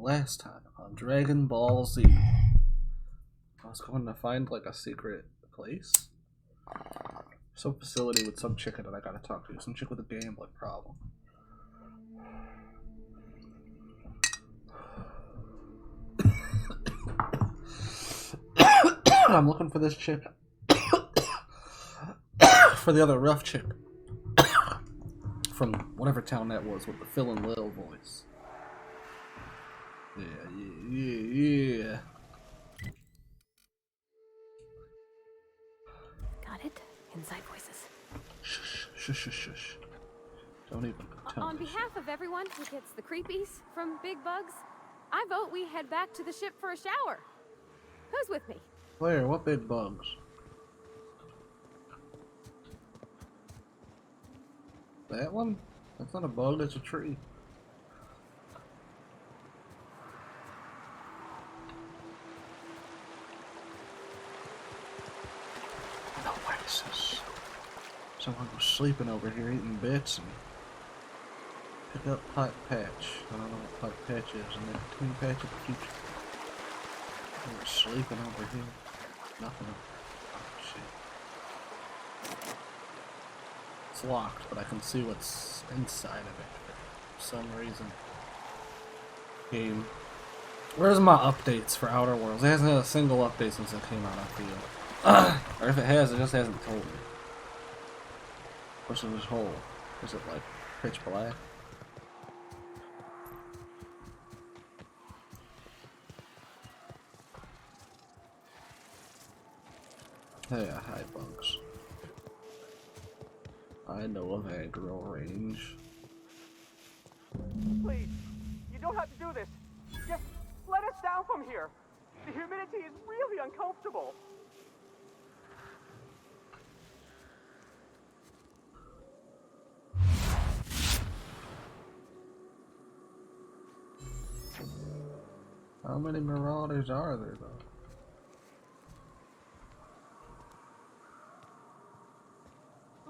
Last time on Dragon Ball Z, I was going to find like a secret place, some facility with some chicken that I gotta talk to, some chick with a gambling problem. I'm looking for this chick, for the other rough chick from whatever town that was with the Phil and Lil voice. Yeah. Got it? Inside voices. Shush. Don't even tell On me behalf of everyone who gets the creepies from Big Bugs, I vote we head back to the ship for a shower. Who's with me? Claire, what big bugs? That one? That's not a bug, that's a tree. No Oasis. Someone was sleeping over here eating bits and pick up Pipe Patch. I don't know what Pipe Patch is, and then Twin Patch of the future. They were sleeping over here. Nothing. Oh shit. It's locked, but I can see what's inside of it for some reason. Game. Where's my updates for Outer Worlds? It hasn't had a single update since it came out, I feel. Or if it has, it just hasn't told me. What's in this hole? Is it like pitch black? Yeah, hi bugs. I know of aggro range. Please, you don't have to do this. Just let us down from here. The humidity is really uncomfortable. How many marauders are there though?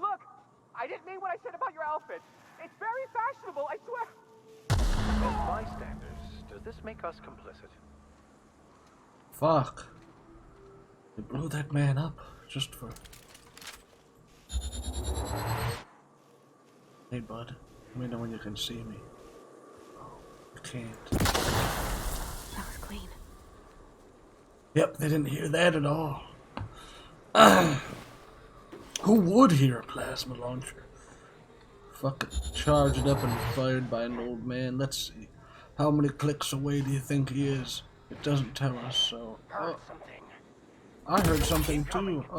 Look, I didn't mean what I said about your outfit. It's very fashionable, I swear. As bystanders, does this make us complicit? Fuck. They blew that man up just for... Hey bud, let me know when you can see me. Oh, you can't. That was clean. Yep, they didn't hear that at all. Who would hear a plasma launcher? Fucking charged up and fired by an old man. Let's see. How many clicks away do you think he is? It doesn't tell us, so... Heard something. I heard something too. Oh.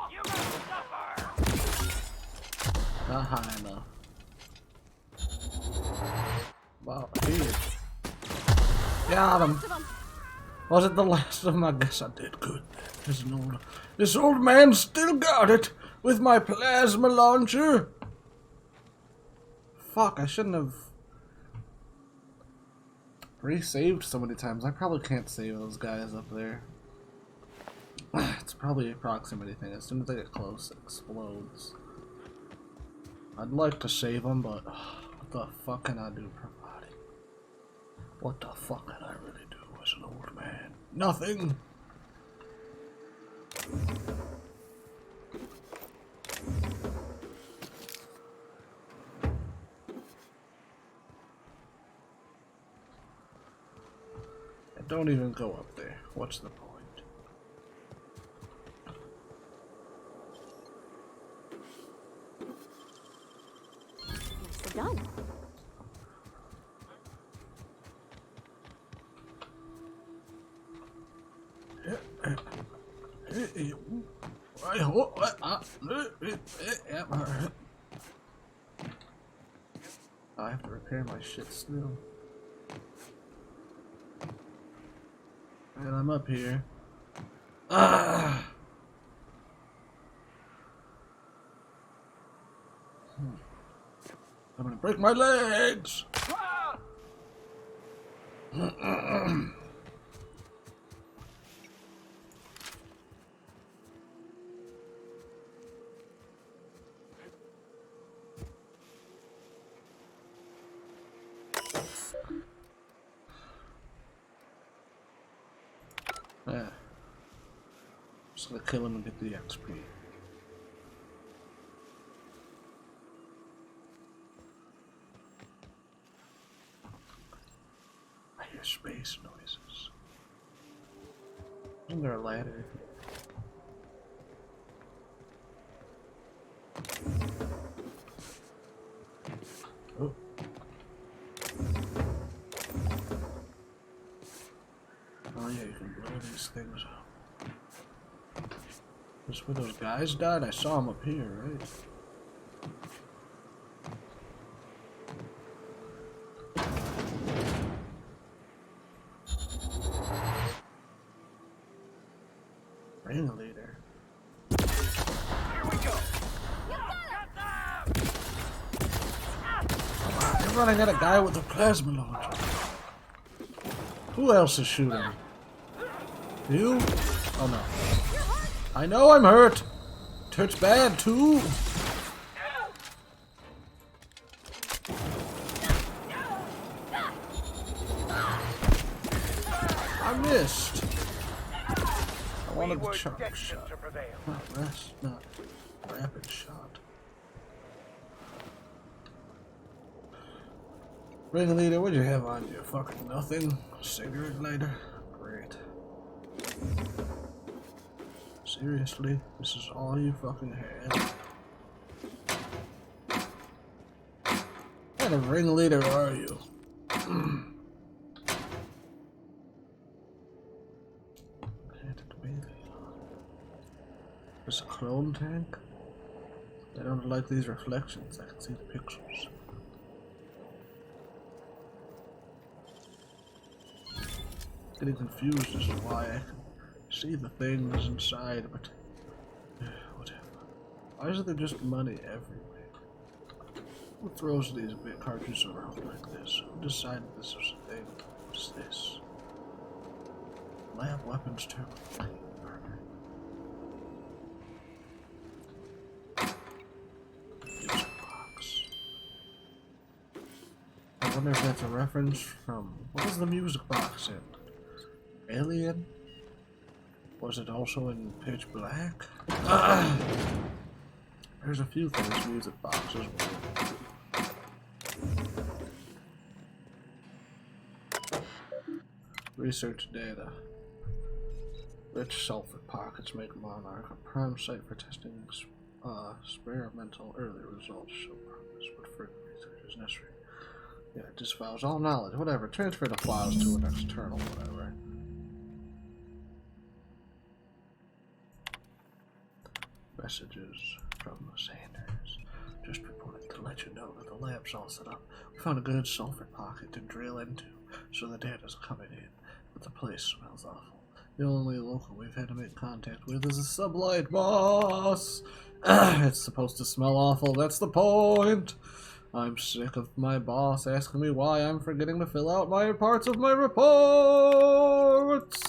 You must suffer! Not high enough. Wow, here. Got him. Was it the last of them? I guess I did good. This old man still got it with my plasma launcher. Fuck, I shouldn't have resaved so many times. I probably can't save those guys up there. It's probably a proximity thing. As soon as they get close, it explodes. I'd like to save them, but what the fuck can I do, Pravati? What the fuck can I really do as an old man? Nothing! Don't even go up there. What's the point? Nicely done. I have to repair my shit still. And I'm up here. I'm gonna break my legs! Just gonna kill him and get the XP. I hear space noises. Isn't there a ladder? Oh. Oh yeah, you can blow these things up. This where those guys died? I saw them up here, right? Ringleader. Here we go. You're running at a guy with a plasma launcher. Who else is shooting? You? Oh no. I know I'm hurt. It hurts bad too. I missed. I wanted the chop shot. To prevail. Not rest, not rapid shot. Ringleader, what'd you have on you? Fucking nothing. Cigarette lighter? Great. Seriously? This is all you fucking had? What kind of ringleader are you? There's a clone tank? I don't like these reflections. I can see the pixels. Getting confused as to why I can see the things inside, but whatever. Why is there just money everywhere? Who throws these big cartridges around like this? Who decided this was a thing? What is this? Lab weapons terminal. I wonder if that's a reference from... What was the music box in? Alien? Was it also in Pitch Black? There's a few things music boxes were. Research data. Rich sulfur pockets make Monarch a prime site for testing experimental early results. Show promise, but further research is necessary. Yeah, it disavows all knowledge. Whatever. Transfer the files to an external whatever. Messages from Sanders. Just reported to let you know that the lab's all set up. We found a good sulfur pocket to drill into, so the data's coming in. But the place smells awful. The only local we've had to make contact with is a sublight boss. It's supposed to smell awful. That's the point. I'm sick of my boss asking me why I'm forgetting to fill out my parts of my reports.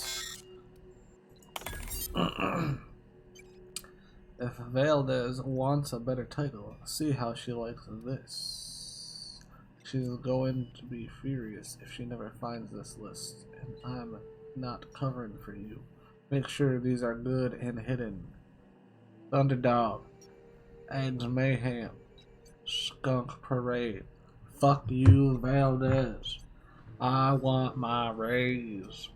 If Valdez wants a better title, see how she likes this. She's going to be furious if she never finds this list, and I'm not covering for you. Make sure these are good and hidden. Thunderdog, Eggs Mayhem, Skunk Parade. Fuck you, Valdez. I want my raise.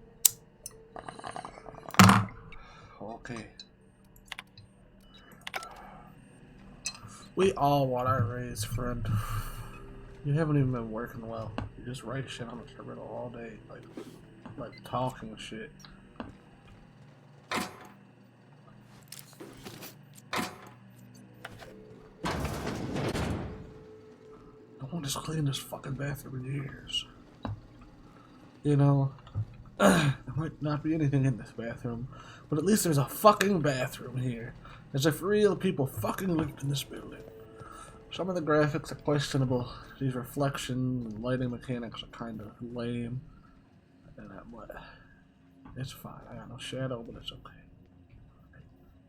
Okay. We all want our raise, friend. You haven't even been working well. You just write shit on the terminal all day, like talking shit. No one has cleaned this fucking bathroom in years. You know, there might not be anything in this bathroom, but at least there's a fucking bathroom here. As if real people fucking lived in this building. Some of the graphics are questionable. These reflection and lighting mechanics are kind of lame. And it's fine. I got no shadow, but it's okay.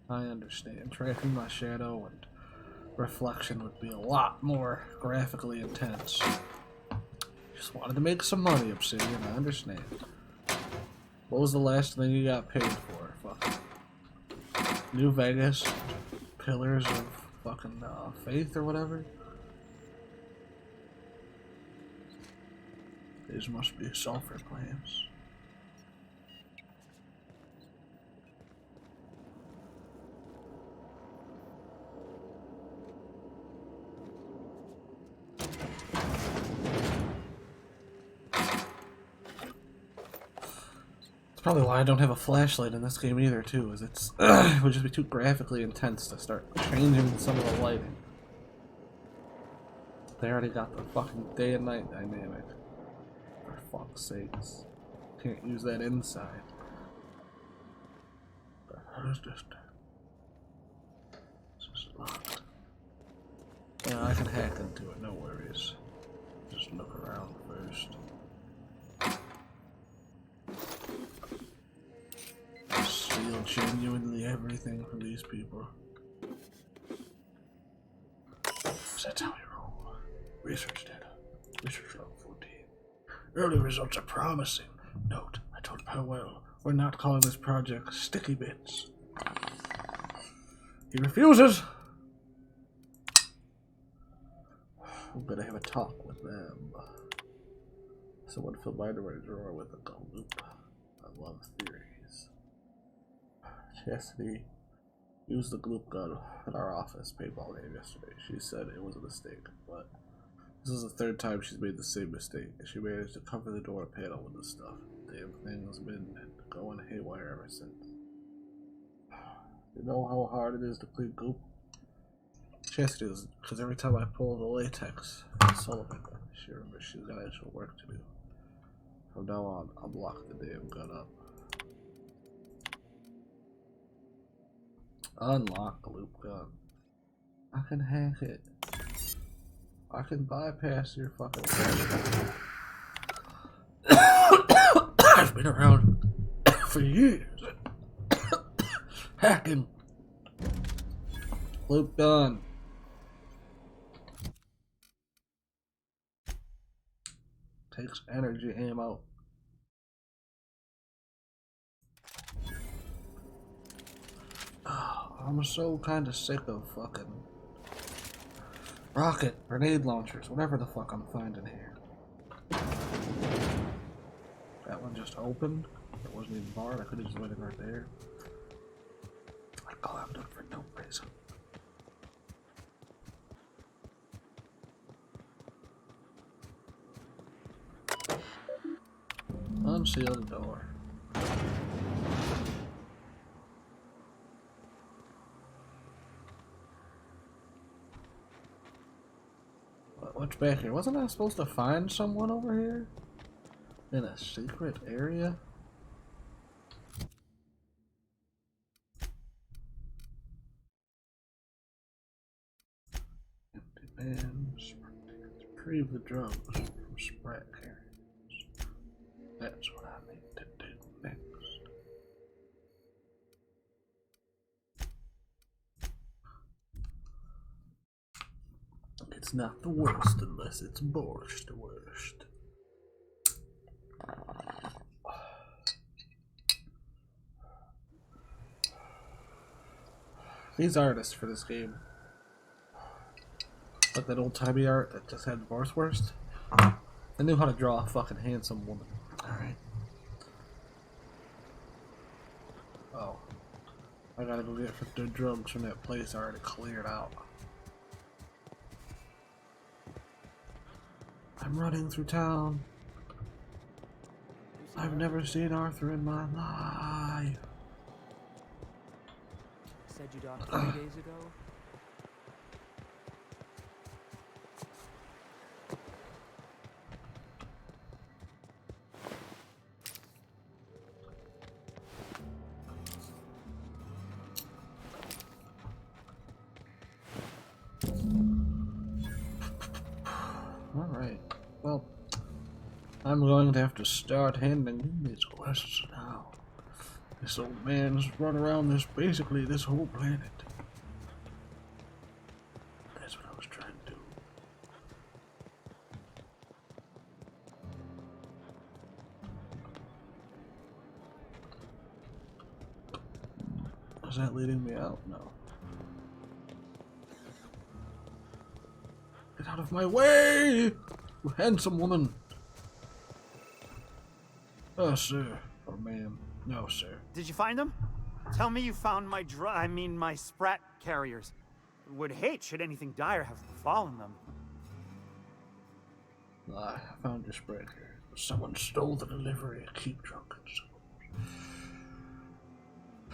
I understand. Tracking my shadow and reflection would be a lot more graphically intense. Just wanted to make some money, Obsidian. I understand. What was the last thing you got paid for? Fuck. New Vegas, pillars of fucking faith or whatever. These must be sulfur plants. Probably why I don't have a flashlight in this game either, too, is it would just be too graphically intense to start changing some of the lighting. They already got the fucking day and night dynamic. For fuck's sakes. Can't use that inside. It's just locked. Yeah, I can hack into it, no worries. Just look around first. Steal genuinely everything from these people. That's how we roll. Research data. Research log 14. Early results are promising. Note, I told Powell, we're not calling this project Sticky Bits. He refuses. I'm gonna have a talk with them. Someone filled my underwear drawer with a gold loop. I love theories. Chastity used the gloop gun in our office paintball game yesterday. She said it was a mistake, but this is the third time she's made the same mistake, and she managed to cover the door panel with this stuff. Damn thing's been going haywire ever since. You know how hard it is to clean goop? Chastity does, because every time I pull the latex, Sullivan, she remembers she's got actual work to do. From now on, I'll block the damn gun up. Unlock the loop gun. I can hack it. I can bypass your fucking I've been around for years. Hacking. Loop gun. Takes energy ammo. I'm so kind of sick of fucking rocket, grenade launchers, whatever the fuck I'm finding here. That one just opened. It wasn't even barred. I could have just went in right there. I climbed up for no reason. Unseal the door. What's back here? Wasn't I supposed to find someone over here? In a secret area? Empty bins. Retrieve the drugs from Sprat carriers. That's what I need to do next. It's not the worst unless it's borscht the worst. These artists for this game, like that old-timey art that just had Borscht, they knew how to draw a fucking handsome woman. Alright. Oh. I gotta go get the drugs from that place I already cleared out. I'm running through town. I've never seen Arthur in my life. Said you docked 3 days ago? Alright. Well, I'm going to have to start handling these quests now. This old man's run around basically this whole planet. That's what I was trying to do. Is that leading me out? No. Get out of my way! You handsome woman! Oh, sir. Or ma'am. No, sir. Did you find them? Tell me you found my my sprat carriers. Would hate should anything dire have befallen them. I found your spread here. Someone stole the delivery. Keep drunken souls.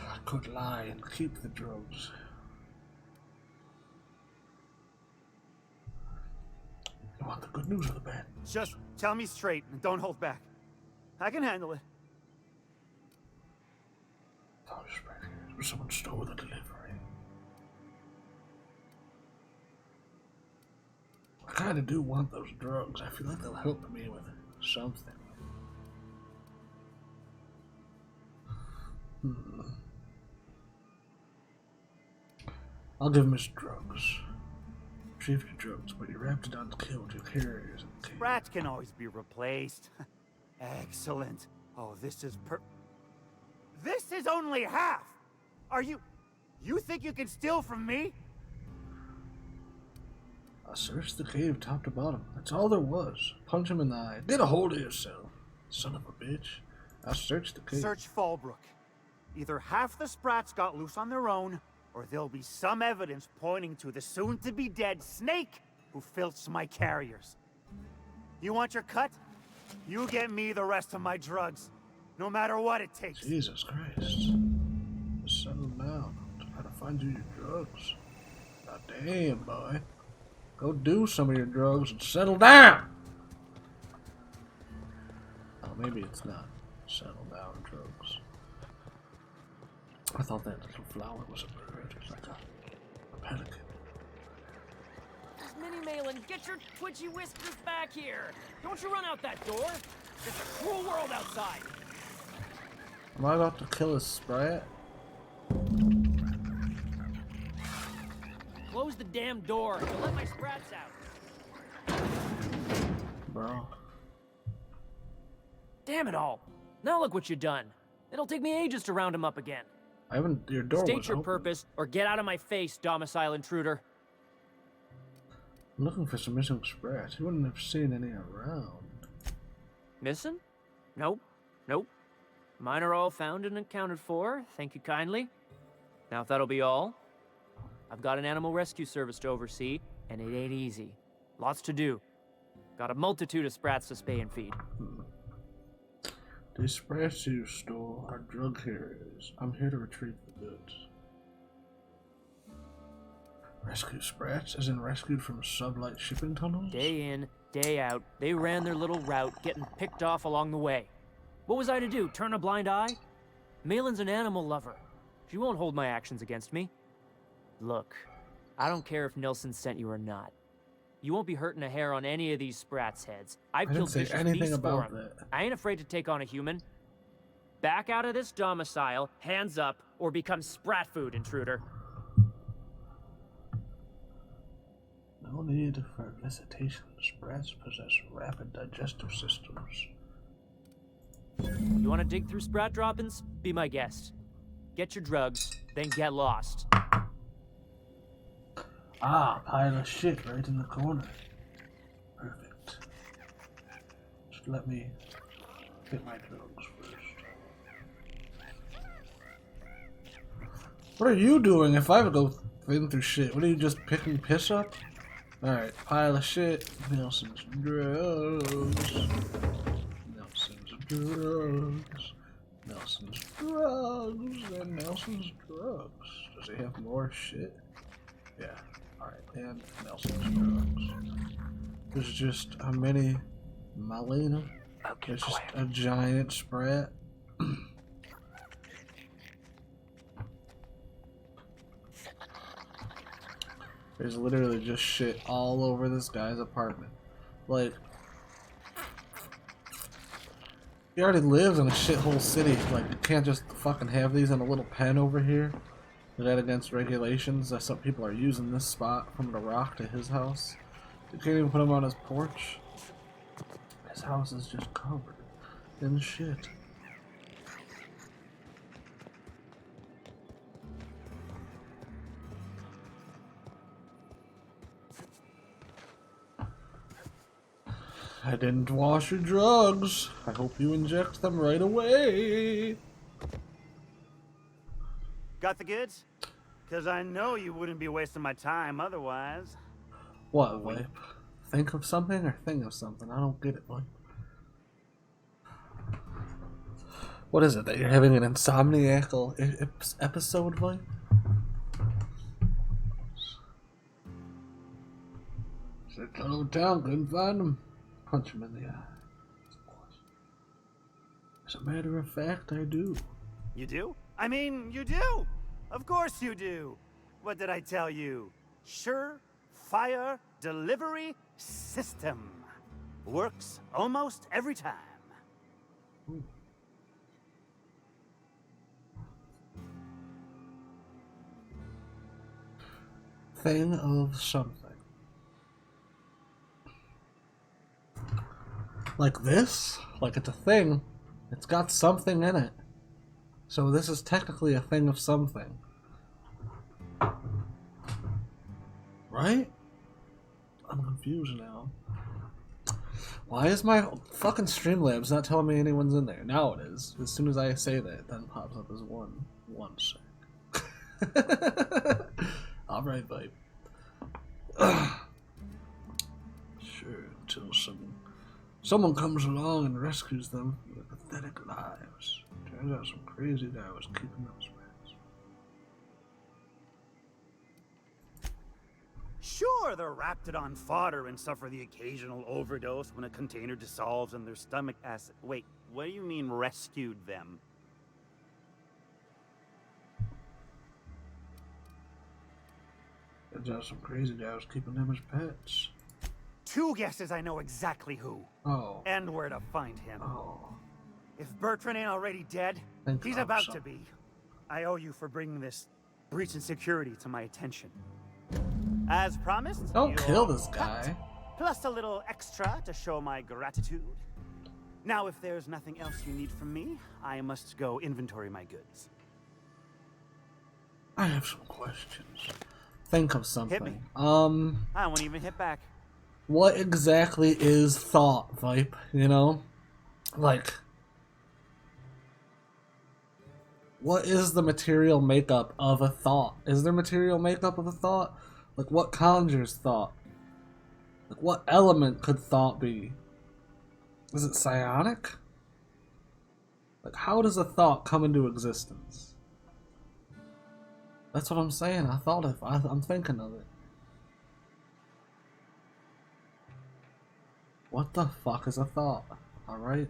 I could lie and keep the drugs. You want the good news or the bad? Just tell me straight and don't hold back. I can handle it. Found your spread here. Someone stole the delivery. I kinda do want those drugs. I feel like they'll help me with something. I'll give him his drugs. Retrieve your drugs, but you Raptidons killed your carriers. Sprats can always be replaced. Excellent. Oh, this is This is only half! Are you think you can steal from me? I searched the cave top to bottom. That's all there was. Punch him in the eye. Get a hold of yourself, son of a bitch. I searched the cave. Search Fallbrook. Either half the Sprats got loose on their own, or there'll be some evidence pointing to the soon-to-be-dead Snake who filched my carriers. You want your cut? You get me the rest of my drugs, no matter what it takes. Jesus Christ. Just settle down. I'm trying to find you your drugs. God damn, boy. Go do some of your drugs and settle down! Oh, maybe it's not settle down drugs. I thought that little flower was a bird. It's like a pelican. Minnie Malin, get your twitchy whiskers back here! Don't you run out that door! It's a cruel world outside! Am I about to kill a sprat? Close the damn door and let my sprats out! Bro. Damn it all! Now look what you done! It'll take me ages to round him up again. I haven't. Your door State was your open. purpose, or get out of my face, domicile intruder. I'm looking for some missing sprats. You wouldn't have seen any around. Missing? Nope. Nope. Mine are all found and accounted for, thank you kindly. Now if that'll be all, I've got an animal rescue service to oversee, and it ain't easy. Lots to do. Got a multitude of sprats to spay and feed. These sprats you stole are drug carriers. I'm here to retrieve the goods. Rescue sprats? As in rescued from sublight shipping tunnels? Day in, day out, they ran their little route, getting picked off along the way. What was I to do, turn a blind eye? Malin's an animal lover. She won't hold my actions against me. Look, I don't care if Nelson sent you or not. You won't be hurting a hair on any of these sprats' heads. I've I didn't killed say vicious anything beasts for about 'em. that. I ain't afraid to take on a human. Back out of this domicile, hands up, or become sprat food, intruder. No need for visitation. Sprats possess rapid digestive systems. You want to dig through sprat droppings? Be my guest. Get your drugs, then get lost. Ah, pile of shit right in the corner. Perfect. Just let me get my drugs first. What are you doing if I go through shit? What are you just picking piss up? Alright, pile of shit. Nelson's drugs. Nelson's drugs. Nelson's drugs. And Nelson's drugs. Does he have more shit? Yeah. Alright, and Nelson's drugs. There's just a mini Malina. There's just a giant sprat. There's literally just shit all over this guy's apartment. Like, he already lives in a shithole city. Like, you can't just fucking have these in a little pen over here. Is that against regulations? That some people are using this spot from the rock to his house. You can't even put him on his porch. His house is just covered in shit. I didn't wash your drugs. I hope you inject them right away. Got the goods? Because I know you wouldn't be wasting my time otherwise. What, Wipe? Think of something or think of something? I don't get it, Wipe. What is it, that you're having an insomniacal episode, Wipe? Searched all over town, couldn't find him. Punch him in the eye. As a matter of fact, I do. You do? I mean, you do! Of course you do! What did I tell you? Sure-fire delivery system. Works almost every time. Ooh. Thing of something. Like this? Like it's a thing. It's got something in it. So this is technically a thing of something. Right? I'm confused now. Why is my fucking Streamlabs not telling me anyone's in there? Now it is. As soon as I say that, it then pops up as one sec. Alright, babe. Sure, until someone comes along and rescues them from their pathetic lives. Turns out some crazy guy was keeping those rats. Sure, they're Raptidon fodder and suffer the occasional overdose when a container dissolves in their stomach acid. Wait, what do you mean rescued them? Turns out some crazy guy was keeping them as pets. 2 guesses, I know exactly who. Oh. And where to find him. Oh. If Bertrand ain't already dead, Thank he's God, about son. to be. I owe you for bringing this breach in security to my attention. As promised, Don't you're kill this cut, guy. plus a little extra to show my gratitude. Now, if there's nothing else you need from me, I must go inventory my goods. I have some questions. Think of something. me. I won't even hit back. What exactly is thought, Vipe? You know? Like, what is the material makeup of a thought? Is there material makeup of a thought? Like, what conjures thought? Like, what element could thought be? Is it psionic? Like, how does a thought come into existence? That's what I'm saying. I'm thinking of it. What the fuck is a thought? Alright?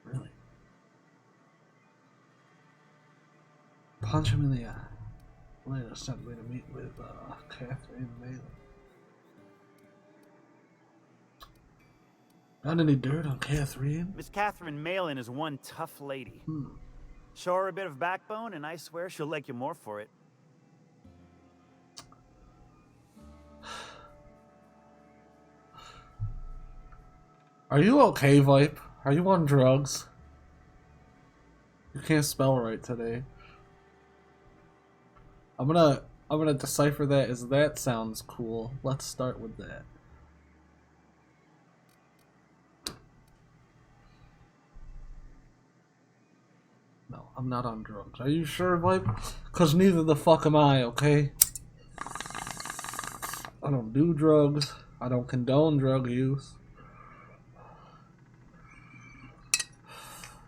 Really? Punch him in the eye. Later sent me to meet with Catherine Malin. Got any dirt on Catherine? Miss Catherine Malin is one tough lady. Show her a bit of backbone, and I swear she'll like you more for it. Are you okay, Vipe? Are you on drugs? You can't spell right today. I'm gonna decipher that as that sounds cool. Let's start with that. No, I'm not on drugs. Are you sure, Vipe? Cause neither the fuck am I, okay? I don't do drugs. I don't condone drug use.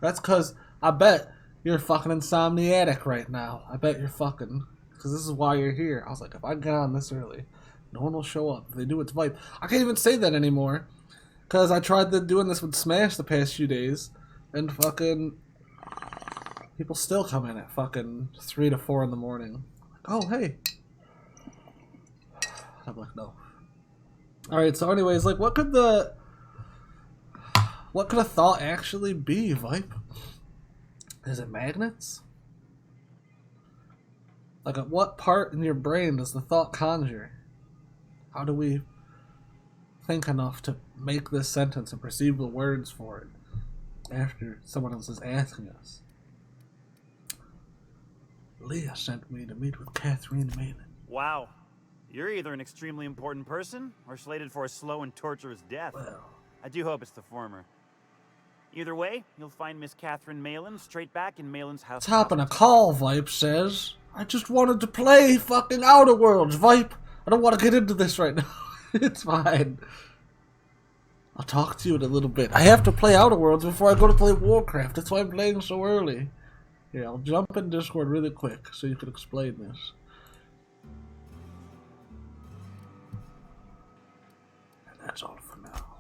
That's cause I bet you're fucking insomniatic right now. I bet you're fucking, cause this is why you're here. I was like, if I get on this early, no one will show up. If they do, it's Vipe. I can't even say that anymore, cause I tried doing this with Smash the past few days, and fucking people still come in at fucking 3 to 4 in the morning. Oh hey. I'm like, no. All right. So, anyways, like, what could a thought actually be, Vipe? Is it magnets? Like, at what part in your brain does the thought conjure? How do we think enough to make this sentence and perceive the words for it after someone else is asking us? Leah sent me to meet with Catherine Malin. Wow. You're either an extremely important person or slated for a slow and torturous death. Well, I do hope it's the former. Either way, you'll find Miss Catherine Malin straight back in Malin's house. Topping a call, Vipe says. I just wanted to play fucking Outer Worlds, Vipe. I don't want to get into this right now. It's fine. I'll talk to you in a little bit. I have to play Outer Worlds before I go to play Warcraft. That's why I'm playing so early. Here, I'll jump in Discord really quick so you can explain this. And that's all for now.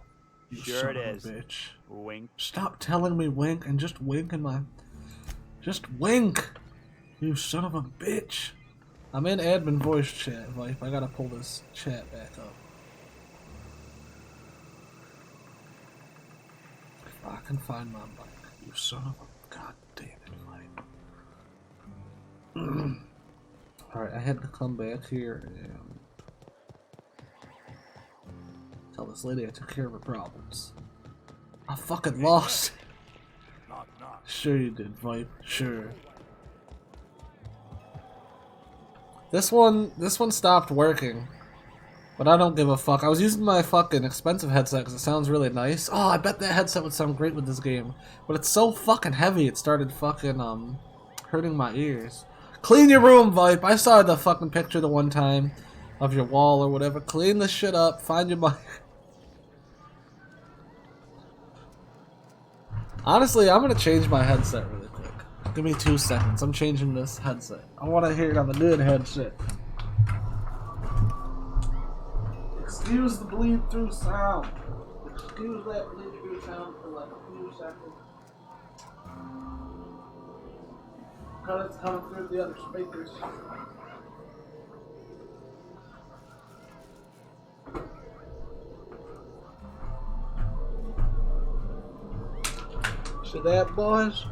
You Sure son it of a is. bitch. Wink. Stop telling me wink and just wink in my... Just wink! You son of a bitch! I'm in admin voice chat, Vipe. I gotta pull this chat back up. If I can find my mic, you son of a goddamn it, Vipe. Alright, I had to come back here and tell this lady I took care of her problems. I fucking lost. Sure you did, Vipe. Sure. This one stopped working, but I don't give a fuck. I was using my fucking expensive headset because it sounds really nice. Oh, I bet that headset would sound great with this game, but it's so fucking heavy. It started fucking hurting my ears. Clean your room, Vipe. I saw the fucking picture the one time of your wall or whatever. Clean this shit up. Find your mic. Honestly, I'm gonna change my headset really quick. Give me 2 seconds. I'm changing this headset. I want to hear it on the good headset. Excuse the bleed through sound. Excuse that bleed through sound for like a few seconds. Because it's coming through the other speakers. See that, boys?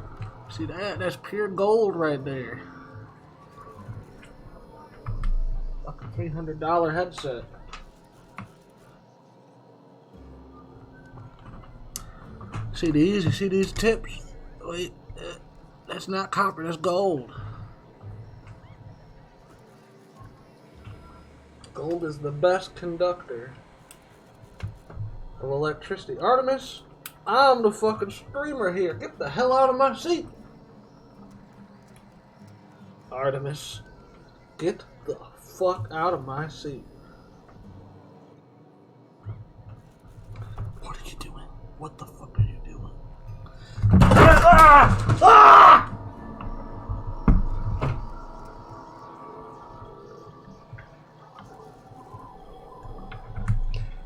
See that? That's pure gold right there. Fucking $300 headset. See these? You see these tips? Wait, that's not copper, that's gold. Gold is the best conductor of electricity. Artemis, I'm the fucking streamer here. Get the hell out of my seat. Artemis, get the fuck out of my seat. What are you doing? What the fuck are you doing? Ah! Ah!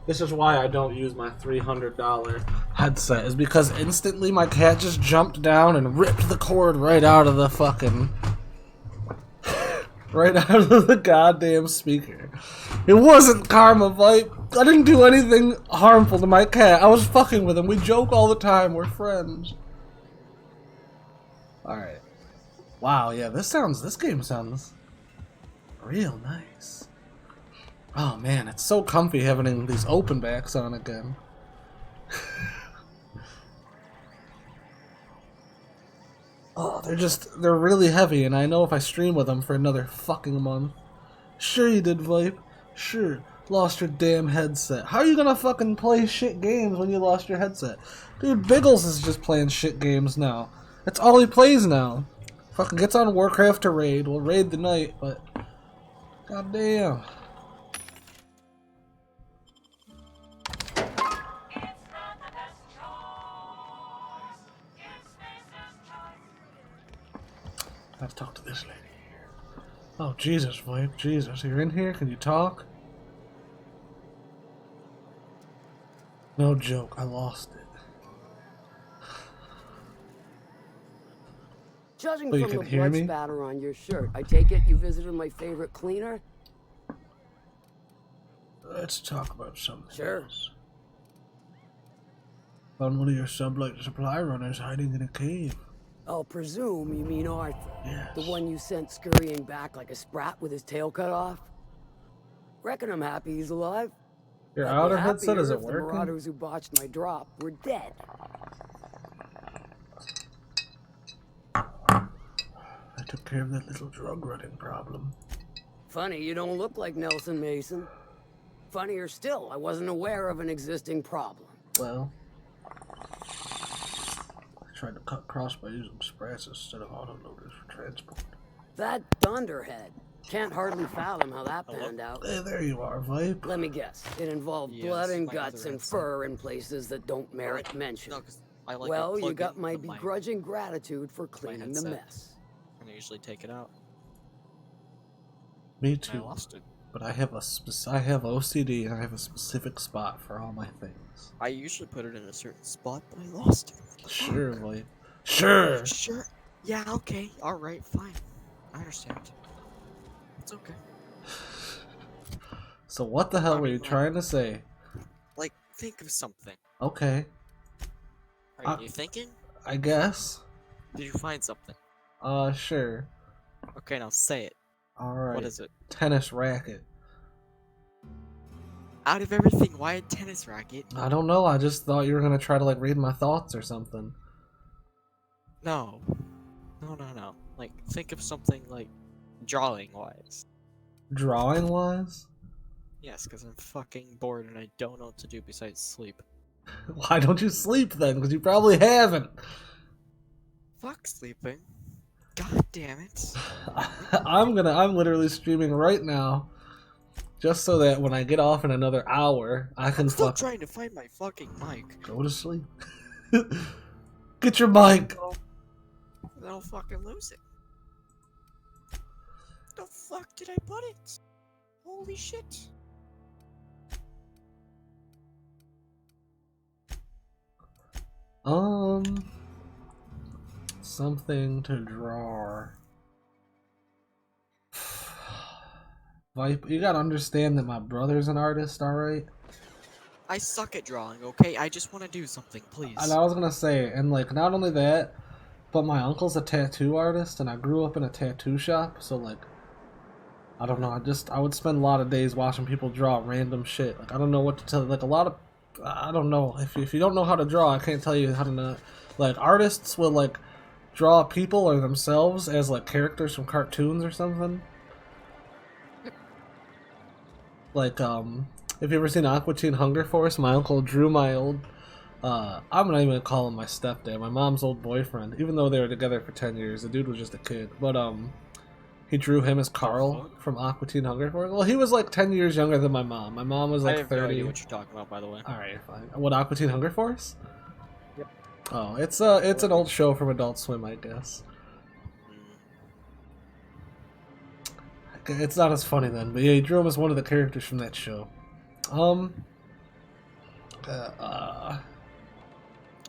This is why I don't use my $300 headset, is because instantly my cat just jumped down and ripped the cord right out of the fucking... right out of the goddamn speaker. It wasn't karma, Vipe. I didn't do anything harmful to my cat. I was fucking with him. We joke all the time. We're friends. Alright. Wow, yeah, this game sounds real nice. Oh man, it's so comfy having these open backs on again. Oh, they're really heavy, and I know if I stream with them for another fucking month. Sure you did, Vipe. Sure. Lost your damn headset. How are you gonna fucking play shit games when you lost your headset? Dude, Biggles is just playing shit games now. That's all he plays now. Fucking gets on Warcraft to raid. We'll raid the night, but... goddamn. I have to talk to this lady here. Oh, Jesus, Vipe. Jesus, you're in here? Can you talk? No joke, I lost it. Judging Oh, you from can the hear blood me? spatter on your shirt, I take it you visited my favorite cleaner? Let's talk about something Sure. else. Found one of your sublight supply runners hiding in a cave. I'll presume you mean Arthur. Yes. The one you sent scurrying back like a sprat with his tail cut off? Reckon I'm happy he's alive. Your I'd be outer headset happier isn't if the working? marauders who botched my drop were dead. I took care of that little drug running problem. Funny you don't look like Nelson Mason. Funnier still, I wasn't aware of an existing problem. Well, I tried to cut cross by using sprats instead of autoloaders for transport. That Thunderhead. Can't hardly fathom how that panned out. Hey, there you are, Vipe. Let me guess. It involved Yes, blood and my guts other and insight. fur in places that don't merit mention. No, because I like. Well, you unplug got it my from begrudging gratitude for cleaning the headset. mess. And I usually take it out. Me And I too. lost it. But I have I have OCD and I have a specific spot for all my things. I usually put it in a certain spot, but I lost it. What the Sure, fuck? Vipe. Sure. Sure. Yeah. Okay. All right. Fine. I understand. It's okay. So what the hell I were you mean, like- trying to say? Like, think of something. Okay, Are you thinking? I guess. Did you find something? Sure. Okay, now say it. Alright. What is it? Tennis racket. Out of everything, why a tennis racket? I don't know, I just thought you were gonna try to, like, read my thoughts or something. No. No. Like, think of something, like, drawing-wise. Drawing-wise? Yes, because I'm fucking bored and I don't know what to do besides sleep. Why don't you sleep then? Because you probably haven't. Fuck sleeping. God damn it. I'm literally streaming right now. Just so that when I get off in another hour, I can I'm still trying to find my fucking mic. go to sleep. Get your mic! Then I'll fucking lose it. The fuck did I put it? Holy shit. Something to draw. Vipe, you gotta understand that my brother's an artist, alright? I suck at drawing, okay? I just want to do something, please. And I was gonna say, and like, not only that, but my uncle's a tattoo artist, and I grew up in a tattoo shop, so like, I don't know, I would spend a lot of days watching people draw random shit. Like, I don't know what to tell you. Like, a lot of, I don't know. If you don't know how to draw, I can't tell you how to not. Like, artists will, like, draw people or themselves as, like, characters from cartoons or something. Like, if you ever seen Aqua Teen Hunger Force, my uncle drew my old, I'm not even gonna call him my stepdad, my mom's old boyfriend, even though they were together for 10 years. The dude was just a kid. But, he drew him as Carl from Aqua Teen Hunger Force. Well, he was like 10 years younger than my mom. My mom was I like have 30. no idea what you're talking about, by the way. Alright, fine. What, Aqua Teen Hunger Force? Yep. Oh, it's an old show from Adult Swim, I guess. It's not as funny then, but yeah, he drew him as one of the characters from that show. I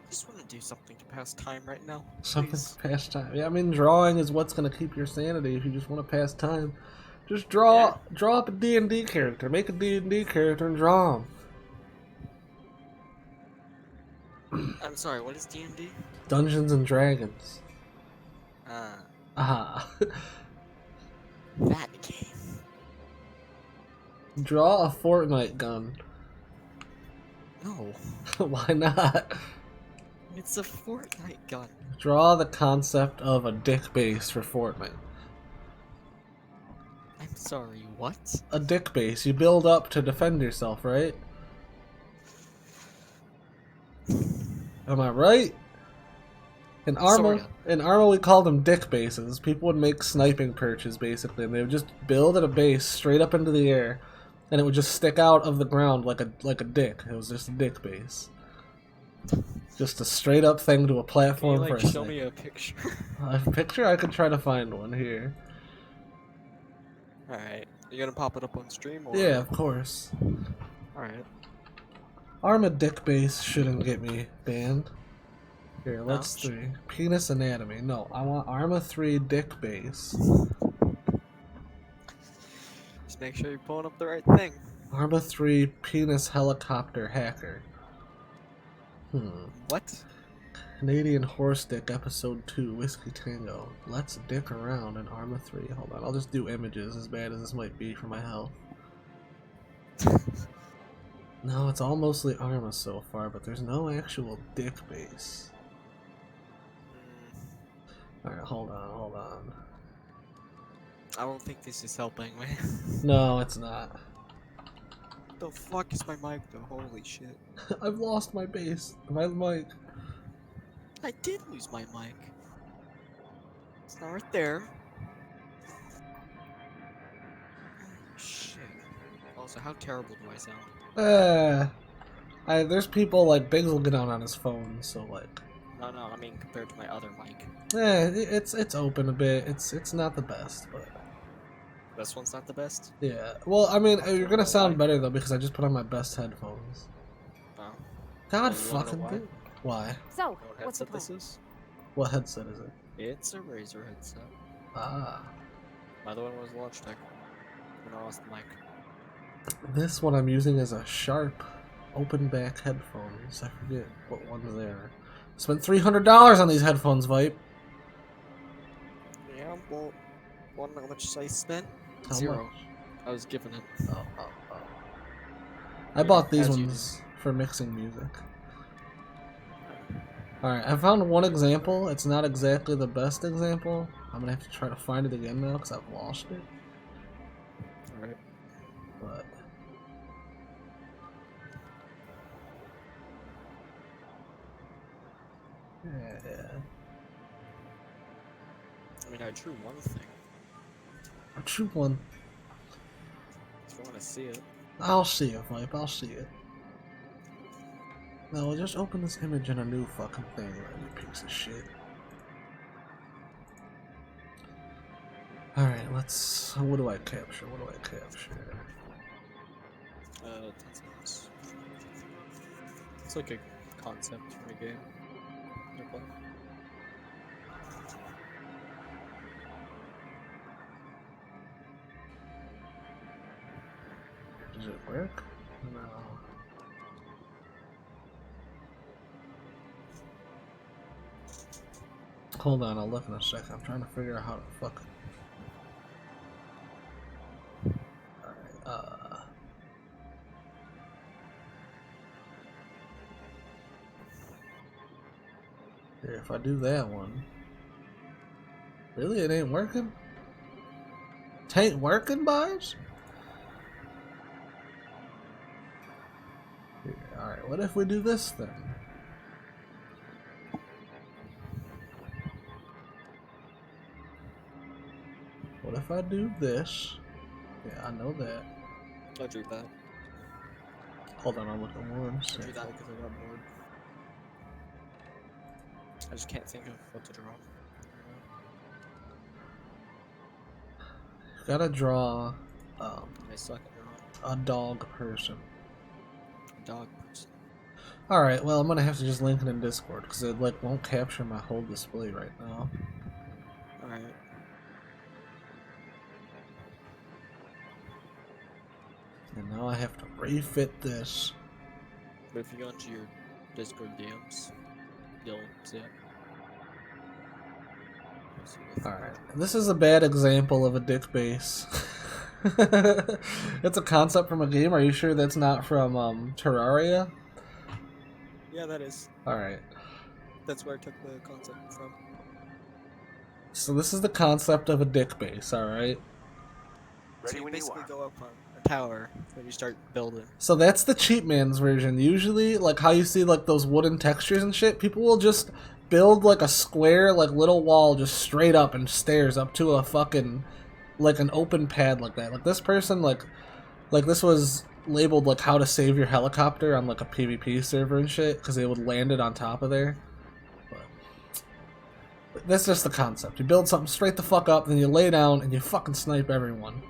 just want to do something to pass time right now. Something Please. to pass time. Yeah, I mean, drawing is what's gonna keep your sanity if you just want to pass time. Just draw up a D&D character. Make a D&D character and draw him. I'm sorry, what is D&D? Dungeons and Dragons. That game. Draw a Fortnite gun. No. Why not? It's a Fortnite gun. Draw the concept of a dick base for Fortnite. I'm sorry, what? A dick base. You build up to defend yourself, right? Am I right? In Arma, we called them dick bases. People would make sniping perches, basically, and they would just build at a base straight up into the air, and it would just stick out of the ground like a dick. It was just a dick base. Just a straight up thing to a Can you, platform like, for a show sniper. me a picture? A picture? I could try to find one here. Alright. You gonna pop it up on stream, or? Yeah, of course. Alright. Arma dick base shouldn't get me banned. Here, No, let's see. Penis anatomy. No, I want Arma 3 dick base. Just make sure you're pulling up the right thing. Arma 3 penis helicopter hacker. What? Canadian Horse Dick Episode 2 Whiskey Tango. Let's dick around in Arma 3. Hold on, I'll just do images as bad as this might be for my health. No, it's all mostly Arma so far, but there's no actual dick base. Alright, hold on. I don't think this is helping, man. No, it's not. the fuck is my mic though? Holy shit. I've lost my base. My mic. I did lose my mic. It's not right there. Shit. Also, how terrible do I sound? There's people like Biggs will get on his phone, so like. No, I mean compared to my other mic. It's open a bit. It's not the best, but. This one's not the best? Yeah. Well, I mean, you're gonna sound better though because I just put on my best headphones. Oh. God You wanna know fucking why? do. Why? So, You know what what's the headset plan? this is? What headset is it? It's a Razer headset. Ah. My other one was Logitech. When I lost the mic. This one I'm using is a Sharp open back headphones. I forget what one's there. Spent $300 on these headphones, Vipe. Yeah, well, wanna know how much I spent? How 0. much? I was given it. Oh. I bought these as you ones for mixing music. Alright, I found one example. It's not exactly the best example. I'm gonna have to try to find it again now because I've lost it. Alright. But yeah. I mean, I drew one thing. A true one. If you wanna see it. I'll see it, Vipe. I'll see it. No, just open this image in a new fucking thing, you piece of shit. Alright, let's... What do I capture? 10 seconds. It's like a concept for a game. You're playing. Does it work? No. Hold on, I'll look in a second. I'm trying to figure out how to fuck it. Alright, here, if I do that one. Really? It ain't working? It ain't working, boys? Alright, what if we do this then? What if I do this? Yeah, I know that. I drew that. Hold on, I'm looking one I drew second. that because I got bored. I just can't think of what to draw. Gotta draw I suck at drawing. a dog person. Dog person. Alright, well I'm gonna have to just link it in Discord because it like won't capture my whole display right now. Alright. And now I have to refit this. But if you go into your Discord DMs, you'll see it. Alright, this is a bad example of a dick base. It's a concept from a game. Are you sure that's not from Terraria? Yeah, that is. Alright. That's where I took the concept from. So this is the concept of a dick base, alright? So you basically go up on a tower when you start building. So that's the cheap man's version. Usually, like how you see like those wooden textures and shit, people will just build like a square, like little wall just straight up and stairs up to a fucking, like an open pad like that. Like this person, like this was labeled like how to save your helicopter on like a PvP server and shit, because they would land it on top of there. But that's just the concept. You build something straight the fuck up, then you lay down and you fucking snipe everyone.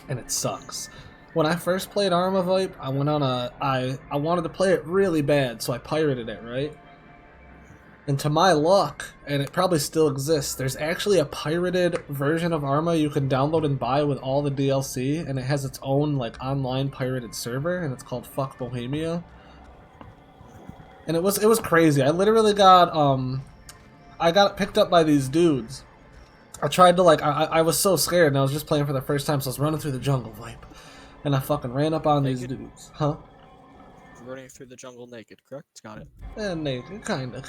And it sucks. When I first played Arma Vipe, I went on I wanted to play it really bad, so I pirated it, right? And to my luck, and it probably still exists, there's actually a pirated version of Arma you can download and buy with all the DLC, and it has its own like online pirated server, and it's called Fuck Bohemia. And it was crazy. I literally got I got picked up by these dudes. I tried to like I was so scared, and I was just playing for the first time, so I was running through the jungle, Vipe, and I fucking ran up on these dudes, huh? Running through the jungle naked, correct? Got it. Yeah, naked, kinda.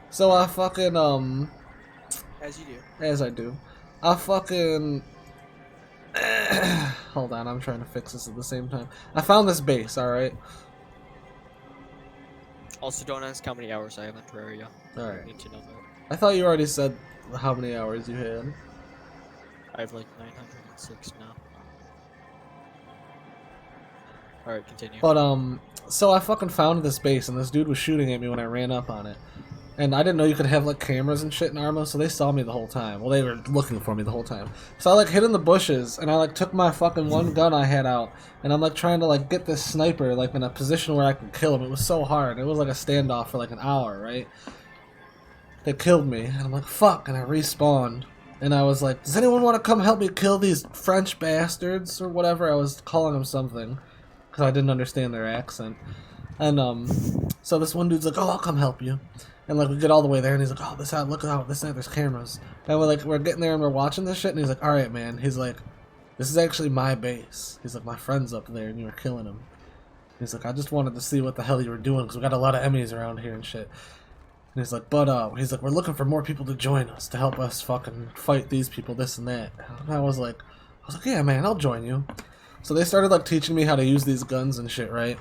So I fucking As you do. as I do, I fucking Hold on, I'm trying to fix this at the same time. I found this base, alright? Also, don't ask how many hours I have in Terraria. Alright. I need to know that. I thought you already said how many hours you had. I have like 906 now. Alright, continue. But, so I fucking found this base, and this dude was shooting at me when I ran up on it. And I didn't know you could have, like, cameras and shit in Arma, so they saw me the whole time. Well, they were looking for me the whole time. So I, like, hid in the bushes, and I, like, took my fucking one gun I had out, and I'm, like, trying to, like, get this sniper, like, in a position where I can kill him. It was so hard. It was, like, a standoff for, like, an hour, right? They killed me, and I'm like, fuck, and I respawned. And I was like, does anyone want to come help me kill these French bastards, or whatever? I was calling them something, because I didn't understand their accent. And, so this one dude's like, oh, I'll come help you. And, like, we get all the way there, and he's like, oh, this side, look out, this side, there's cameras. And we're getting there, and we're watching this shit, and he's like, alright, man. He's like, this is actually my base. He's like, my friend's up there, and you were killing him. He's like, I just wanted to see what the hell you were doing, because we got a lot of enemies around here and shit. And he's like, but, he's like, we're looking for more people to join us, to help us fucking fight these people, this and that. And I was like, yeah, man, I'll join you. So they started, like, teaching me how to use these guns and shit, right?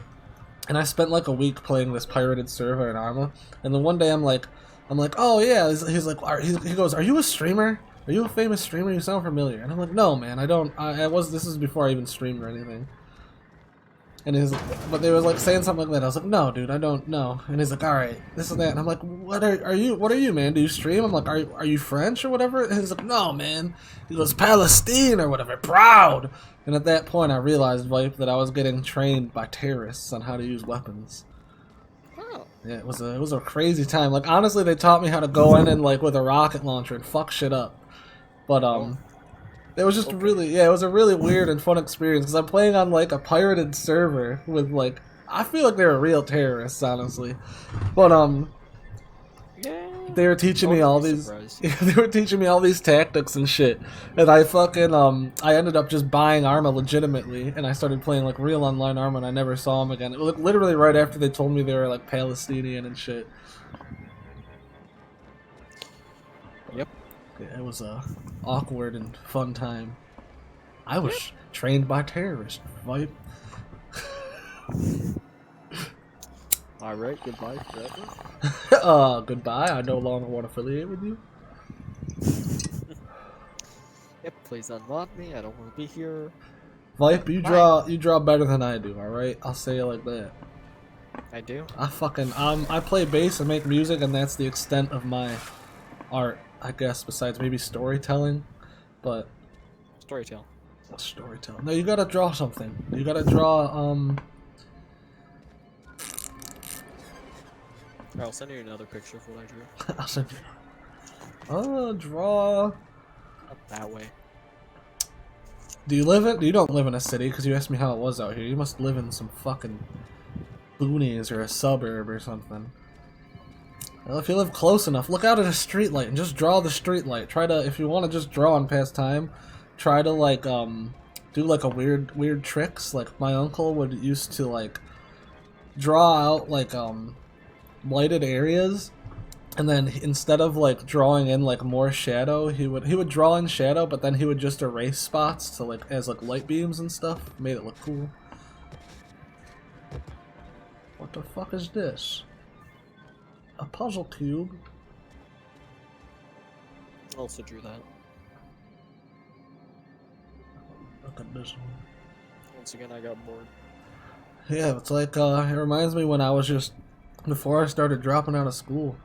And I spent like a week playing this pirated server in Arma, and then one day I'm like, oh yeah, he's like, he goes, are you a streamer? Are you a famous streamer? You sound familiar. And I'm like, no, man, I don't. This is before I even streamed or anything. And he's like, but they was like saying something like that. I was like, no, dude, I don't know. And he's like, all right, this and that. And I'm like, what are you, man? Do you stream? I'm like, are you French or whatever? And he's like, no, man. He goes, Palestine or whatever, proud. And at that point, I realized, Vipe, that I was getting trained by terrorists on how to use weapons. Oh. Yeah, it was a crazy time. Like, honestly, they taught me how to go in and, like, with a rocket launcher and fuck shit up. But, it was just really, it was a really weird and fun experience, because I'm playing on, like, a pirated server with, like, I feel like they were real terrorists, honestly. But, Yeah. they were teaching me all these, they were teaching me all these tactics and shit. And I fucking, I ended up just buying Arma legitimately, and I started playing, like, real online Arma, and I never saw them again. It was, like, literally right after they told me they were, like, Palestinian and shit. Yep. Yeah, it was a awkward and fun time. I was trained by terrorists, Vipe. Alright, goodbye forever. Goodbye. I no longer want to affiliate with you. Yep, please unlock me. I don't want to be here. Vipe, you draw better than I do, alright? I'll say it like that. I do? I play bass and make music, and that's the extent of my art, I guess, besides maybe storytelling. But Storytell. storytelling. No, you gotta draw something. You gotta draw, I'll send you another picture of what I drew. I'll send you. Draw. Up that way. You don't live in a city, because you asked me how it was out here. You must live in some fucking boonies or a suburb or something. Well, if you live close enough, look out at a street light and just draw the street light. Try to, if you want to just draw and pass time, try to, like, do, like, a weird tricks. Like, my uncle would used to, like, draw out, like, lighted areas, and then instead of, like, drawing in, like, more shadow, he would draw in shadow, but then he would just erase spots to, like, as, like, light beams and stuff. Made it look cool. What the fuck is this? A puzzle cube? I also drew that. Look at this one. Once again, I got bored. Yeah, it's like, it reminds me when I was just, before I started dropping out of school.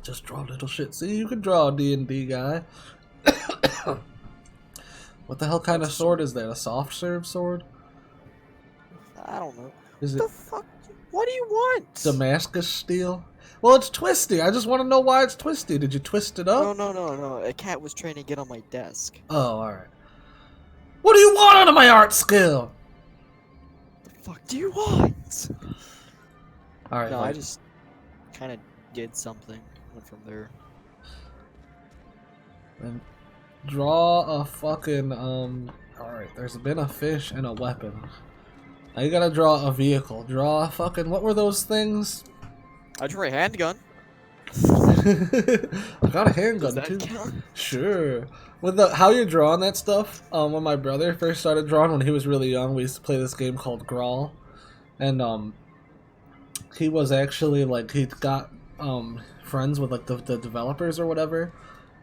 Just draw little shit. See, you can draw a D&D guy. What the hell kind of sword is that? A soft serve sword? I don't know. Is What it the fuck? What do you want? Damascus steel? Well, it's twisty. I just want to know why it's twisty. Did you twist it up? No. A cat was trying to get on my desk. Oh, alright. What do you want out of my art skill? The fuck do you want? Alright, No, I just kind of did something. Went from there. And draw a fucking, alright, there's been a fish and a weapon. Now you gotta draw a vehicle. Draw a fucking, what were those things? I drew a handgun. I got a handgun Does that too. count? Sure. with how you're drawing that stuff, when my brother first started drawing when he was really young, we used to play this game called Grawl, and he was actually like he got friends with like the developers or whatever,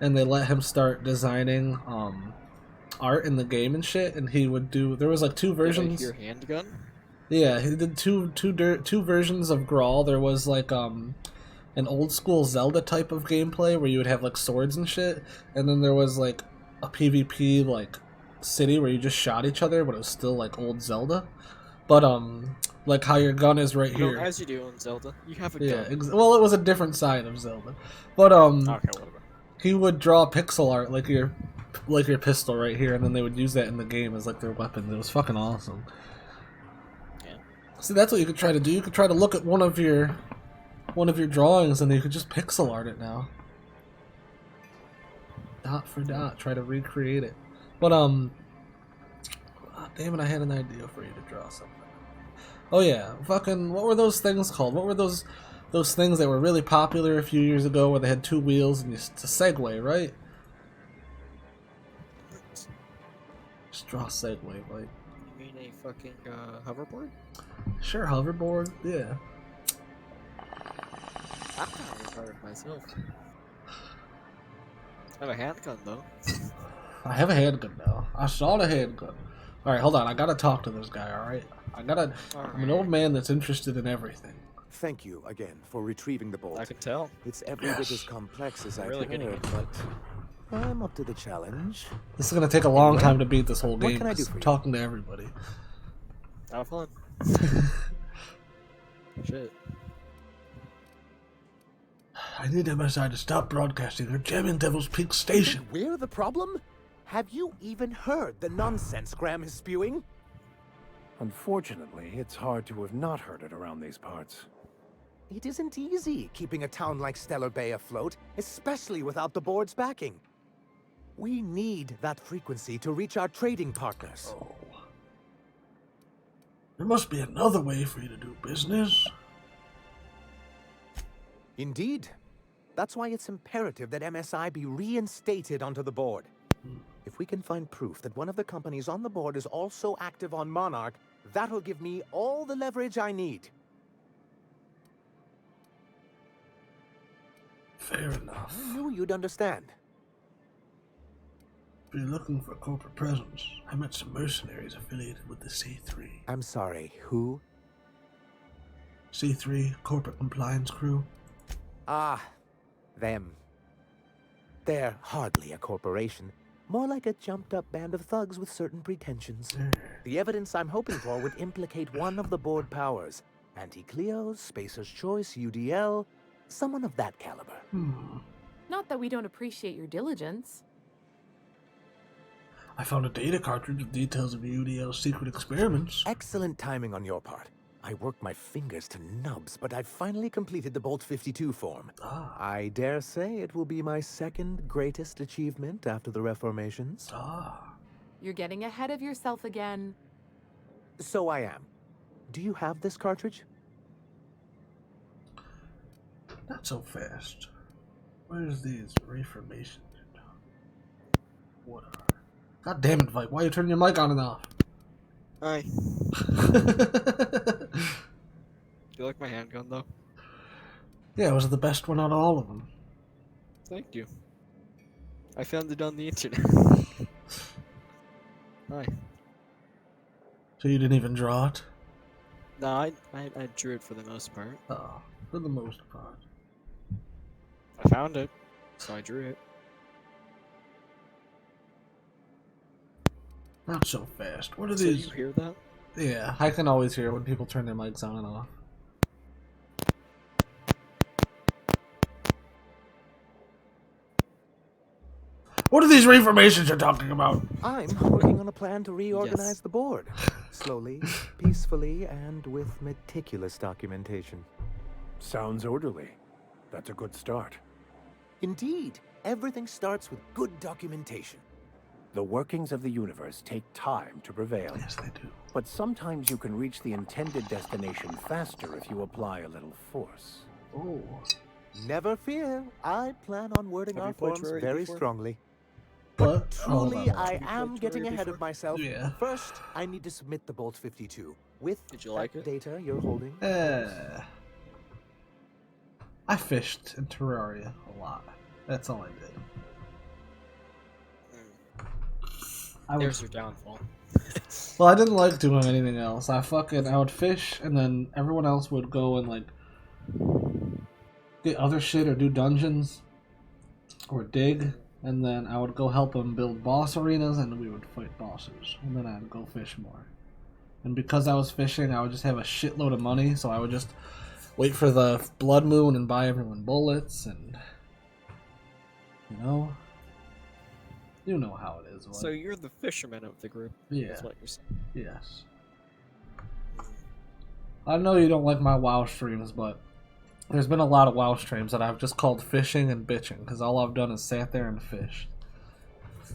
and they let him start designing art in the game and shit, and he would do. There was like two versions. Your handgun? Yeah, he did two versions of Grawl. There was like an old school Zelda type of gameplay where you would have like swords and shit, and then there was like a PvP like city where you just shot each other, but it was still like old Zelda. But like how your gun is right here. As you do in Zelda, you have a Yeah, gun. well, it was a different side of Zelda, but Okay, whatever. he would draw pixel art like your pistol right here, and then they would use that in the game as like their weapon. It was fucking awesome. Yeah. See, that's what you could try to do. You could try to look at one of your drawings, and you could just pixel art it now, dot for dot. Try to recreate it. But damn it, I had an idea for you to draw something. Oh yeah, fucking, what were those things called? What were those things that were really popular a few years ago where they had two wheels and it's a Segway, right? Just draw a Segway, like. You mean a fucking hoverboard? Sure, hoverboard, yeah. I'm kind of retarded myself. I have a handgun though. I have a handgun now. I saw the handgun. Alright, hold on, I gotta talk to this guy, alright? I'm an old man that's interested in everything. Thank you again for retrieving the bolt. I can tell. It's every bit as complex as Really I've good heard, but I'm up to the challenge. This is gonna take a long time to beat this whole What game. can I do 'cause for I'm you? talking to everybody. Have fun. Shit. I need MSI to stop broadcasting. They're jamming Devil's Peak Station. We're the problem? Have you even heard the nonsense Graham is spewing? Unfortunately, it's hard to have not heard it around these parts. It isn't easy keeping a town like Stellar Bay afloat, especially without the board's backing. We need that frequency to reach our trading partners. Oh. There must be another way for you to do business. Indeed. That's why it's imperative that MSI be reinstated onto the board. If we can find proof that one of the companies on the board is also active on Monarch, that'll give me all the leverage I need. Fair enough. I knew you'd understand. If you're looking for corporate presence, I met some mercenaries affiliated with the C3. I'm sorry, who? C3, Corporate Compliance Crew. Ah, them. They're hardly a corporation. More like a jumped-up band of thugs with certain pretensions. The evidence I'm hoping for would implicate one of the board powers. Anti-Cleos, Spacer's Choice, UDL, someone of that caliber. Not that we don't appreciate your diligence. I found a data cartridge with details of UDL's secret experiments. Excellent timing on your part. I worked my fingers to nubs, but I've finally completed the Bolt 52 form. I dare say it will be my second greatest achievement after the Reformations. You're getting ahead of yourself again. So I am. Do you have this cartridge? Not so fast. Where's these Reformations? What are? God damn it, Vike. Why are you turning your mic on and off? Hi. You like my handgun though? Yeah, it was the best one out of all of them. Thank you. I found it on the internet. Hi. So you didn't even draw it? No, I drew it for the most part. Oh, for the most part. I found it, so I drew it. Not so fast. What are So these? you hear that? Yeah, I can always hear when people turn their mics on and off. What are these reformations you're talking about? I'm working on a plan to reorganize the board. Slowly, peacefully, and with meticulous documentation. Sounds orderly. That's a good start. Indeed, everything starts with good documentation. The workings of the universe take time to prevail. Yes, they do. But sometimes you can reach the intended destination faster if you apply a little force. Oh. Never fear. I plan on wording Have our you played forms Terraria very before? strongly. But Truly, I am getting ahead of myself. Yeah. First, I need to submit the Bolt 52 with Did you like that it? data you're holding. I fished in Terraria a lot. That's all I did. There's your downfall. Well, I didn't like doing anything else. I would fish, and then everyone else would go and like get other shit or do dungeons or dig, and then I would go help them build boss arenas, and we would fight bosses, and then I'd go fish more. And because I was fishing, I would just have a shitload of money, so I would just wait for the blood moon and buy everyone bullets, and you know how it is. Like. So you're the fisherman of the group. Yeah. That's what you're saying. Yes. I know you don't like my WoW streams, but there's been a lot of WoW streams that I've just called fishing and bitching, because all I've done is sat there and fished.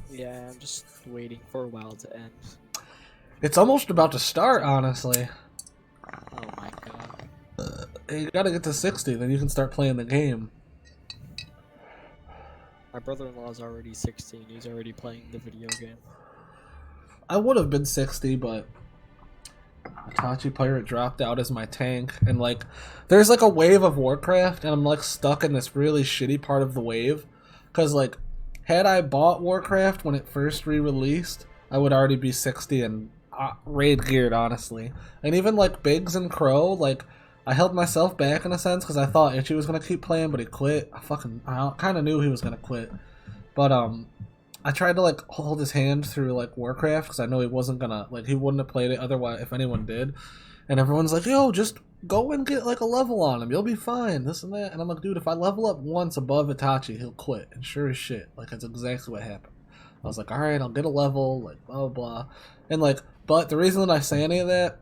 Yeah, I'm just waiting for a while to end. It's almost about to start, honestly. Oh my god. You gotta get to 60, then you can start playing the game. My brother-in-law is already 16. He's already playing the video game. I would have been 60, but Itachi Pirate dropped out as my tank, and like, there's like a wave of Warcraft, and I'm like stuck in this really shitty part of the wave, because like, had I bought Warcraft when it first re-released, I would already be 60 and raid geared, honestly. And even like Biggs and Crow, like, I held myself back in a sense because I thought Itchy was gonna keep playing, but he quit. I kind of knew he was gonna quit, but I tried to like hold his hand through like Warcraft because I know he wasn't gonna he wouldn't have played it otherwise if anyone did. And everyone's like, "Yo, just go and get like a level on him. You'll be fine." This and that. And I'm like, "Dude, if I level up once above Itachi, he'll quit." And sure as shit, like that's exactly what happened. I was like, "All right, I'll get a level." Like blah blah blah, and like, but the reason that I say any of that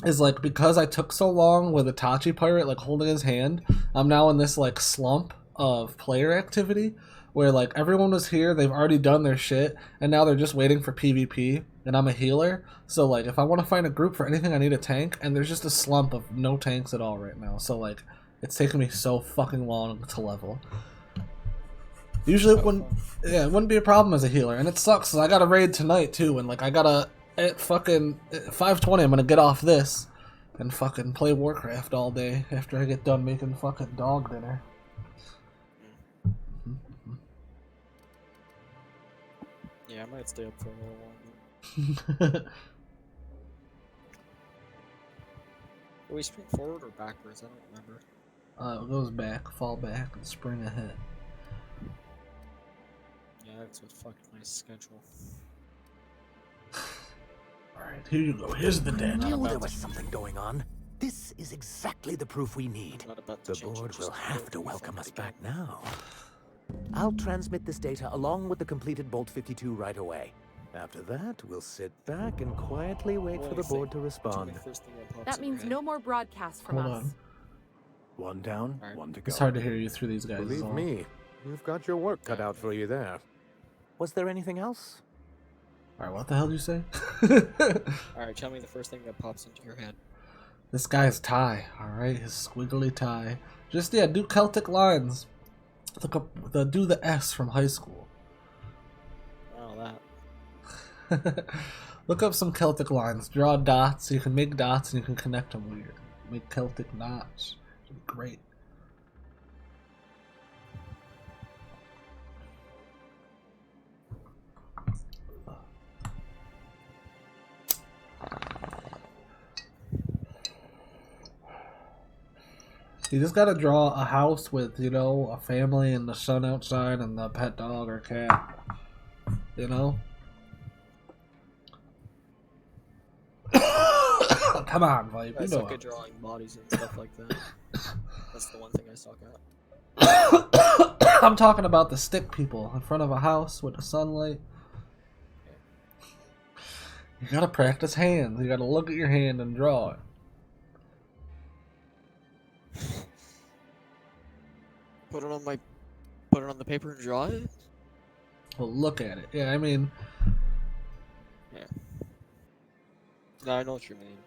is like because I took so long with Itachi Pirate like holding his hand, I'm now in this like slump of player activity where like everyone was here, they've already done their shit, and now they're just waiting for PvP, and I'm a healer, so like if I want to find a group for anything I need a tank, and there's just a slump of no tanks at all right now, so like it's taking me so fucking long to level. Usually it wouldn't be a problem as a healer, and it sucks because I got a raid tonight too, and like I gotta at fucking 5:20 I'm gonna get off this and fucking play Warcraft all day after I get done making fucking dog dinner. Yeah, I might stay up for a little longer. Do we spring forward or backwards? I don't remember. It goes back, fall back, and spring ahead. Yeah, that's what fucked my schedule. Alright, here you go. Here's the dead. I knew there was something going on. This is exactly the proof we need. The board will have to welcome us back now. I'll transmit this data along with the completed Bolt 52 right away. After that, we'll sit back and quietly wait for the board to respond. That means no more broadcasts from Hold us. on. One down, one to go. It's hard to hear you through these guys. Believe me, you've got your work cut out for you there. Was there anything else? Alright, what the hell did you say? Alright, tell me the first thing that pops into your head. This guy's tie, alright? His squiggly tie. Just, yeah, do Celtic lines. Look up do the S from high school. Oh, that. Look up some Celtic lines. Draw dots. You can make dots and you can connect them weird. Make Celtic knots. It'll be great. You just gotta draw a house with, you know, a family and the sun outside and the pet dog or cat. You know? Come on, Vibe. I You suck know. at drawing bodies and stuff like that. That's the one thing I suck at. I'm talking about the stick people in front of a house with the sunlight. You gotta practice hands. You gotta look at your hand and draw it. Put it on the paper and draw it? Well, look at it. Yeah, I mean, Yeah. No, I know what you mean.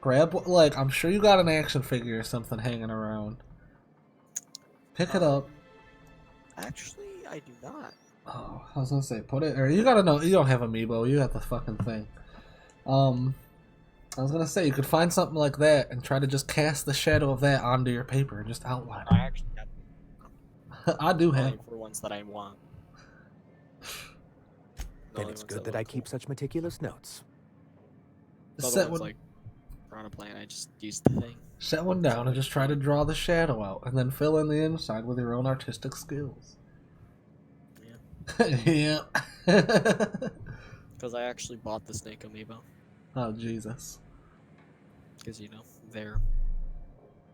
grab, like, I'm sure you got an action figure or something hanging around. Pick it up. Actually, I do not. Oh, I was gonna say put it, or you gotta know you don't have Amiibo. You got the fucking thing. I was gonna say you could find something like that and try to just cast the shadow of that onto your paper and just outline I it. actually got I do have. only for ones that I want. The Then only it's ones good that look I keep such meticulous notes. cool. The Set other ones one, like Piranha Plant, I just used the thing. set one down and just try to draw the shadow out, and then fill in the inside with your own artistic skills. Yeah. Yeah. Because I actually bought the Snake Amiibo. Oh Jesus. Because, you know, they're...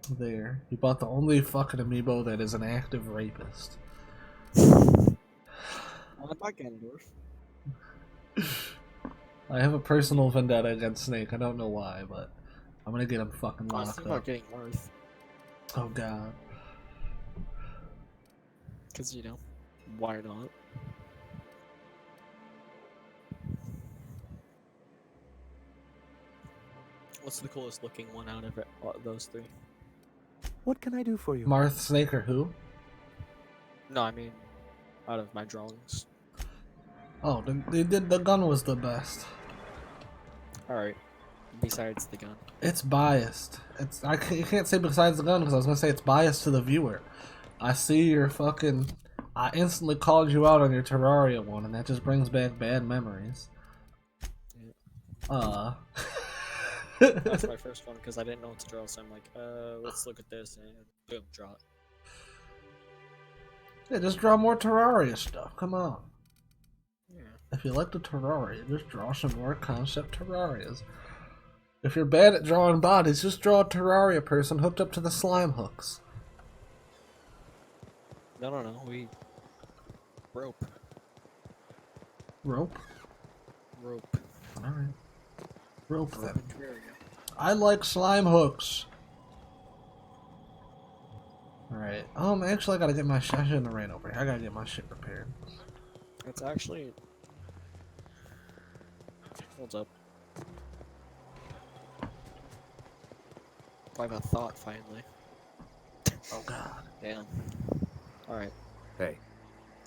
There. You bought the only fucking amiibo that is an active rapist. I'm not Ganondorf. I have a personal vendetta against Snake. I don't know why, but I'm gonna get him fucking I was locked thinking about up. getting Marth. Oh god. Because, you know, why not? What's the coolest looking one out of those three? What can I do for you? Marth, Snake, or who? No, I mean, out of my drawings. Oh, the gun was the best. Alright. Besides the gun. It's biased. You can't say besides the gun because I was gonna say it's biased to the viewer. I see your fucking. I instantly called you out on your Terraria one, and that just brings back bad memories. That's my first one because I didn't know what to draw, so I'm like, let's look at this and boom, draw it. Yeah, just draw more Terraria stuff. Come on. Yeah. If you like the Terraria, just draw some more concept Terrarias. If you're bad at drawing bodies, just draw a Terraria person hooked up to the slime hooks. No, we... Rope. Rope? Rope. Alright. Rope Rope then. and Terraria. I like slime hooks. Alright. Actually I gotta get my shit. I shouldn't have ran over here. I gotta get my shit prepared. It's actually... Hold up. I have a thought, finally. Oh god. Damn. Alright. Hey,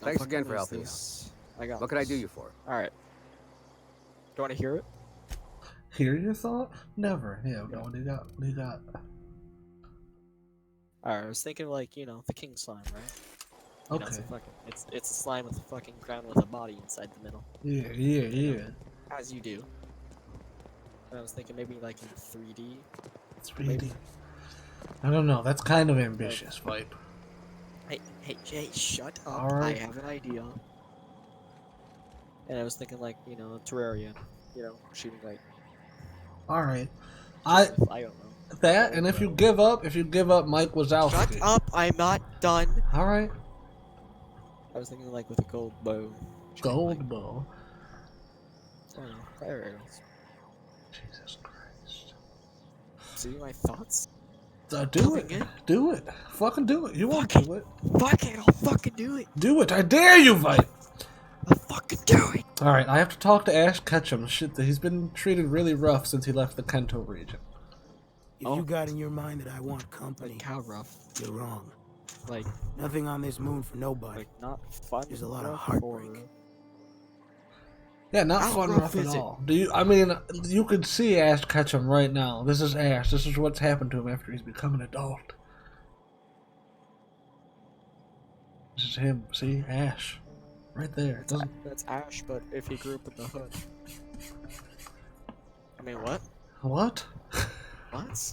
How thanks fucking again for is helping me this? I got What can I this. do you for? Alright. Do you want to hear it? Hear your thought? Never. Yeah, no, what do you got? Alright, I was thinking like, you know, the king slime, right? You know, Okay. it's a slime with a fucking crown with a body inside the middle. Yeah. As you do. And I was thinking maybe like in 3D. 3D. I don't know, that's kind of ambitious, Vipe. Hey, shut up. Alright. I have an idea. And I was thinking like, you know, Terraria. You know, shooting like... Alright. I don't know. That, and if you give up Mike Wazowski. Shut up, I'm not done. Alright. I was thinking like with a gold bow. Gold bow. I don't know, fire arrows. Jesus Christ. See my thoughts? Do it. Do it. Fucking do it. You won't do it. Fuck it, I'll fucking do it. Do it. I dare you, Vipe. I'll fucking do it. Alright, I have to talk to Ash Ketchum. Shit, he's been treated really rough since he left the Kanto region. If you got in your mind that I want company, like how rough? You're wrong. Like nothing on this moon for nobody. Like not fun. There's a lot of rough heartbreak. or- Yeah, not How fun rough rough at is it? all. I mean, you could see Ash Ketchum right now. This is Ash. This is what's happened to him after he's become an adult. This is him. See? Ash. Right there. That's Ash, but if he grew up in the hood. I mean, what? What? What?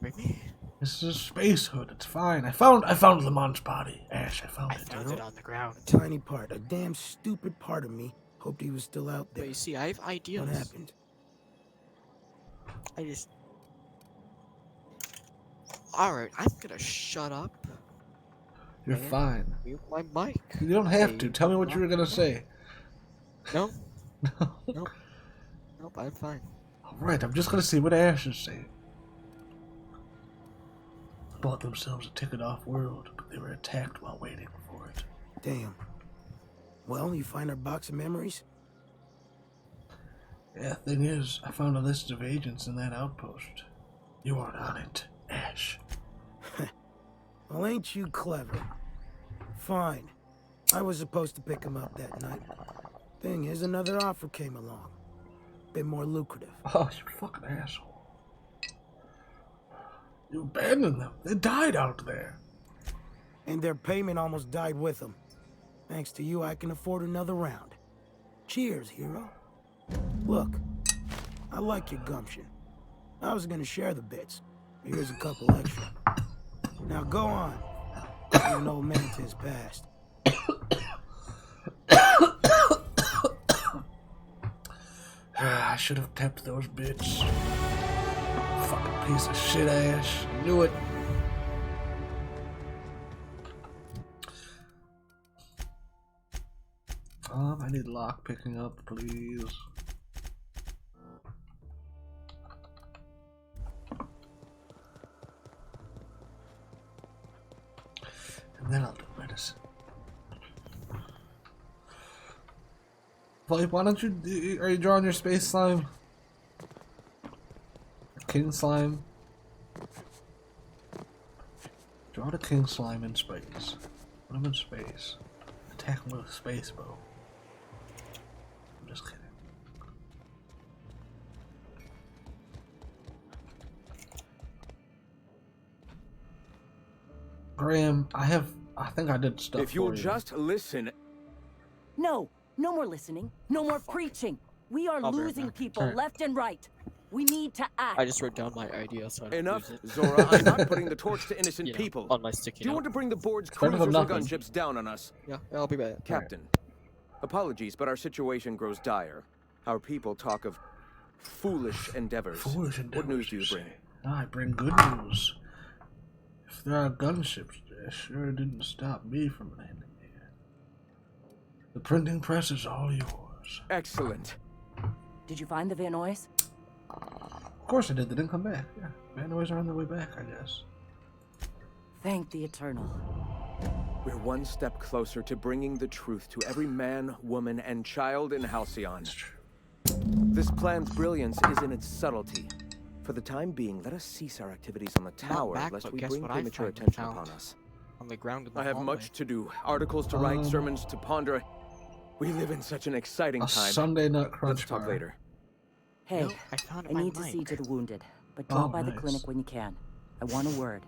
Maybe? This is a space hood. It's fine. I found Lamont's body. Ash, I found it. Found it on the ground. A tiny part, a damn stupid part of me, hoped he was still out there. But you see, I have ideas. What happened? I just... Alright, I'm gonna shut up. You're and fine. Mute my mic. You don't have to. Tell me what you were gonna say. No. Nope. Nope, I'm fine. Alright, I'm just gonna see what Ash is saying. Bought themselves a ticket off world, but they were attacked while waiting for it. Damn. Well, you find our box of memories? Yeah, thing is, I found a list of agents in that outpost. You aren't on it, Ash. Well, ain't you clever? Fine. I was supposed to pick him up that night. Thing is, another offer came along. Bit more lucrative. Oh, you fucking asshole. You abandoned them. They died out there. And their payment almost died with them. Thanks to you, I can afford another round. Cheers, hero. Look, I like your gumption. I was gonna share the bits. Here's a couple extra. Now go on. You're an old man to his past. I should have kept those bits. Fucking piece of shit ass. Knew it. I need lock picking up, please. And then I'll do medicine. Like, why don't you? Are you drawing your space slime? King slime. Draw the king slime in space. Put him in space. Attack him with a space bow. I'm just kidding. Graham, I think I did stuff. If you'll for you. just listen. No, no more listening. No more preaching. We are losing people left and right. We need to act. I just wrote down my idea, so I don't Enough, lose it. Zora. I'm not putting the torch to innocent people. On my sticky Do you note. want to bring the board's better than cruisers and nothing. gunships down on us? Yeah, I'll be back. Captain, apologies, but our situation grows dire. Our people talk of foolish endeavors. Foolish endeavors, What news do you bring? I bring good news. If there are gunships, it sure didn't stop me from landing here. The printing press is all yours. Excellent. Did you find the Van Nuys? Of course I did. They didn't come back. Yeah, Van Nuys are on their way back, I guess. Thank the Eternal. We're one step closer to bringing the truth to every man, woman, and child in Halcyon. This plan's brilliance is in its subtlety. For the time being, let us cease our activities on the tower, back, lest but we guess bring what I premature finally attention found? upon us. On the ground in the I have hallway. much to do. Articles to write, sermons to ponder. We live in such an exciting A time. Sunday nut crunch Let's talk bar. later. Hey, No, I found I my need to mic. see to the wounded, but Oh, drop by the nice. clinic when you can. I want a word.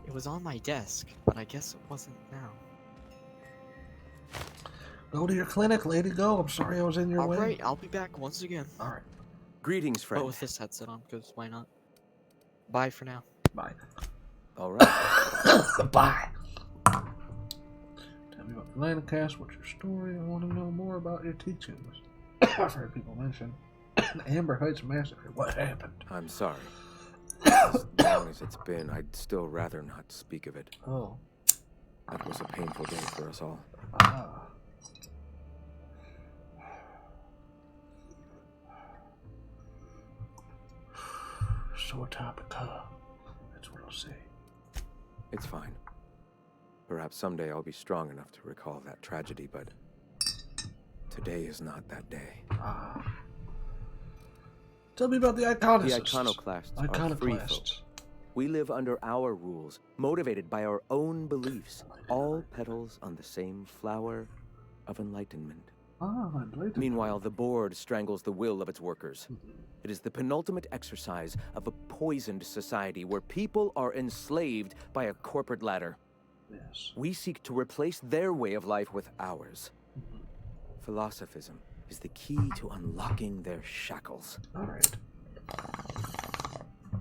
It was on my desk, but I guess it wasn't now. Go to your clinic, lady. Go. I'm sorry I was in your way. Alright, I'll be back once again. Alright. Greetings, friend. But with this headset on, because why not? Bye for now. Bye. All right. Bye. Tell me about the Lanacast. What's your story? I want to know more about your teachings. I've heard people mention Amber Heights Massacre. What happened? I'm sorry. As long as it's been, I'd still rather not speak of it. Oh. That was a painful day for us all. Ah. So topical. That's what I'll say. It's fine. Perhaps someday I'll be strong enough to recall that tragedy, but today is not that day. Ah. Tell me about the iconoclasts. The iconoclasts are free folk. Iconoclasts. We live under our rules, motivated by our own beliefs. All petals on the same flower of enlightenment. Ah, enlightenment. Meanwhile, the board strangles the will of its workers. It is the penultimate exercise of a poisoned society where people are enslaved by a corporate ladder. Yes. We seek to replace their way of life with ours. Philosophism is the key to unlocking their shackles. Alright.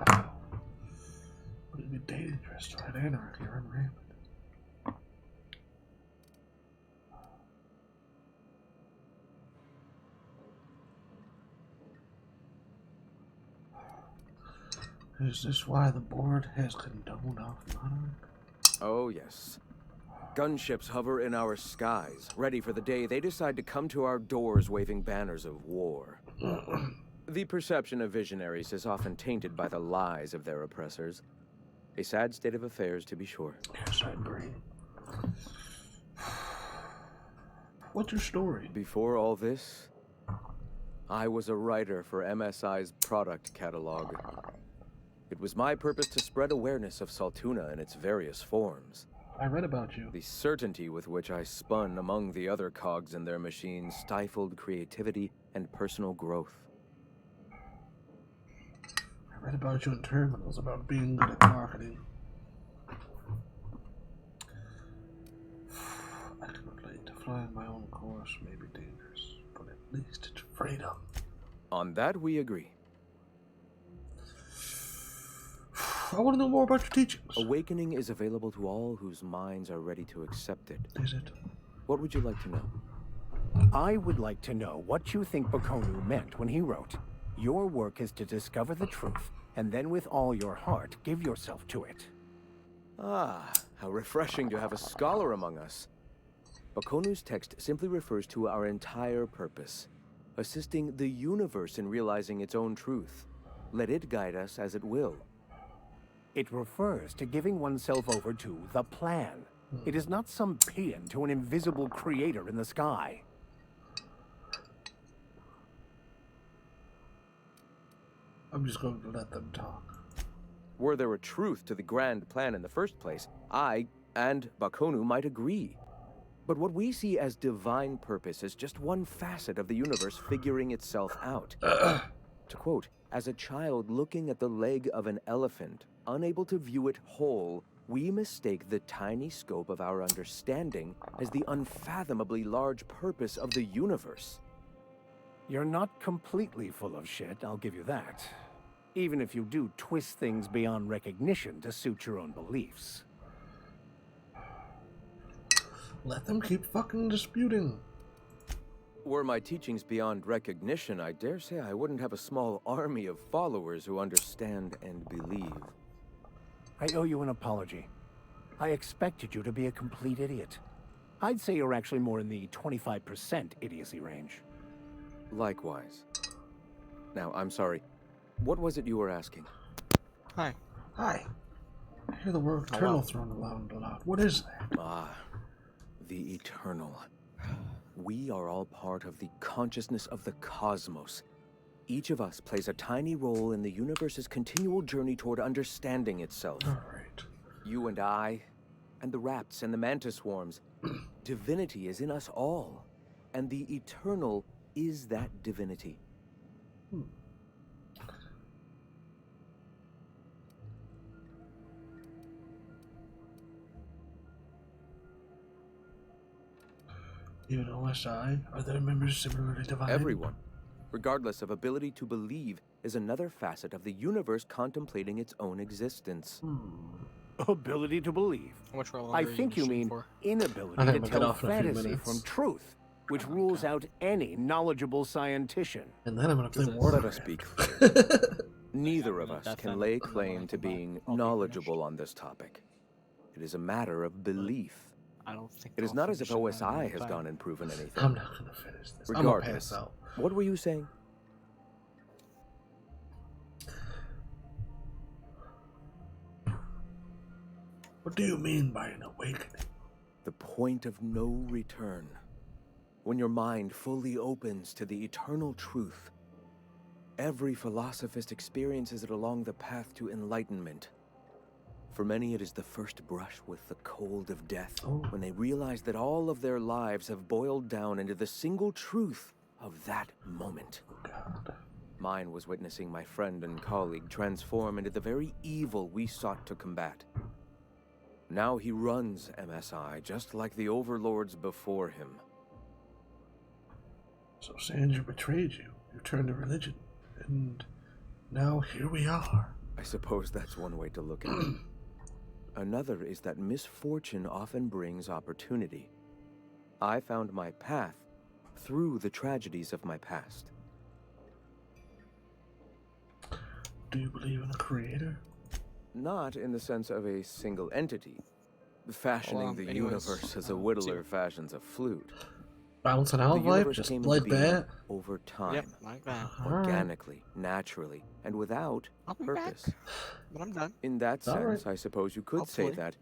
Wow. Would it be dangerous to have anarchy run rampant? Is this why the board has condoned off monarch? Oh, yes. Gunships hover in our skies, ready for the day they decide to come to our doors waving banners of war. The perception of visionaries is often tainted by the lies of their oppressors. A sad state of affairs, to be sure. Yes, I agree. What's your story? Before all this, I was a writer for MSI's product catalog. It was my purpose to spread awareness of Saltuna in its various forms. I read about you. The certainty with which I spun among the other cogs in their machine stifled creativity and personal growth. I read about you in terminals about being good at marketing. I can relate to flying my own course may be dangerous, but at least it's freedom. On that we agree. I want to know more about your teachings. Awakening is available to all whose minds are ready to accept it. Is it? What would you like to know? I would like to know what you think Bakonu meant when he wrote, "Your work is to discover the truth, and then with all your heart give yourself to it." Ah, how refreshing to have a scholar among us. Bakonu's text simply refers to our entire purpose, assisting the universe in realizing its own truth. Let it guide us as it will. It refers to giving oneself over to the plan. It is not some paean to an invisible creator in the sky. I'm just going to let them talk. Were there a truth to the grand plan in the first place, I and Bakonu might agree. But what we see as divine purpose is just one facet of the universe figuring itself out. To quote, "As a child looking at the leg of an elephant, unable to view it whole, we mistake the tiny scope of our understanding as the unfathomably large purpose of the universe." You're not completely full of shit, I'll give you that. Even if you do twist things beyond recognition to suit your own beliefs. Let them keep fucking disputing. Were my teachings beyond recognition, I dare say I wouldn't have a small army of followers who understand and believe. I owe you an apology. I expected you to be a complete idiot. I'd say you're actually more in the 25% idiocy range. Likewise. Now, I'm sorry. What was it you were asking? Hi. Hi. I hear the word eternal thrown around a lot. What is that? Ah, the eternal. We are all part of the consciousness of the cosmos. Each of us plays a tiny role in the universe's continual journey toward understanding itself. All right. You and I, and the rats and the mantis swarms. Divinity is in us all, and the eternal is that divinity. Even OSI? Are their members similarly divided? Everyone, regardless of ability to believe, is another facet of the universe contemplating its own existence. Ability to believe. Which role I are you think you shooting mean for? inability I to think we'll get tell off in a few fantasy minutes. from truth, which rules out any knowledgeable scientician. And then I'm gonna play Let us be clear. Neither of us That's can fine. lay claim to being knowledgeable on this topic. It is a matter of belief. I don't think It is I'll not as if finish it OSI in has time. gone and proven anything. I'm not gonna finish this. I'm gonna Regardless, pass out. what were you saying? What do you mean by an awakening? The point of no return. When your mind fully opens to the eternal truth. Every philosophist experiences it along the path to enlightenment. For many, it is the first brush with the cold of death, when they realize that all of their lives have boiled down into the single truth of that moment. Mine was witnessing my friend and colleague transform into the very evil we sought to combat. Now he runs MSI just like the overlords before him. So Sandra betrayed you. You turned to religion. And now here we are. I suppose that's one way to look at it. Another is that misfortune often brings opportunity. I found my path through the tragedies of my past. Do you believe in a creator? Not in the sense of a single entity, fashioning the universe as a whittler fashions a flute. Bouncing The out life, universe just came to like be that? over time, Yep, like that. organically, naturally, and without I'll be purpose. back, but I'm done. In that All sense, I suppose you could say Hopefully. that,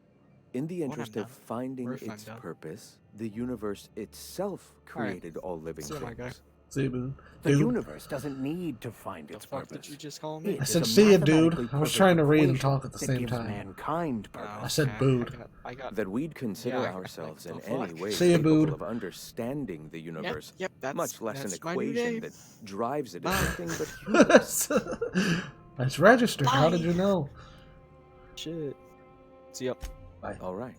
in the When I'm interest done. of finding Or if I'm its done. purpose, the universe itself All right. created all living See you, my guy. things. See you, dude. The universe doesn't need to find its fuck purpose. did you just call me? It I is said a see you, dude. mathematically I was trying to perfect read and equation talk at the that same gives time. mankind purpose. I said booed. That we'd consider Yeah, ourselves like, in the any fuck? way See ya, capable bud. of understanding the universe, yep, that's- much less an that's my new equation name. that drives it is anything but human. It's registered. How did Bye. you know? Shit. See ya. Bye. All right.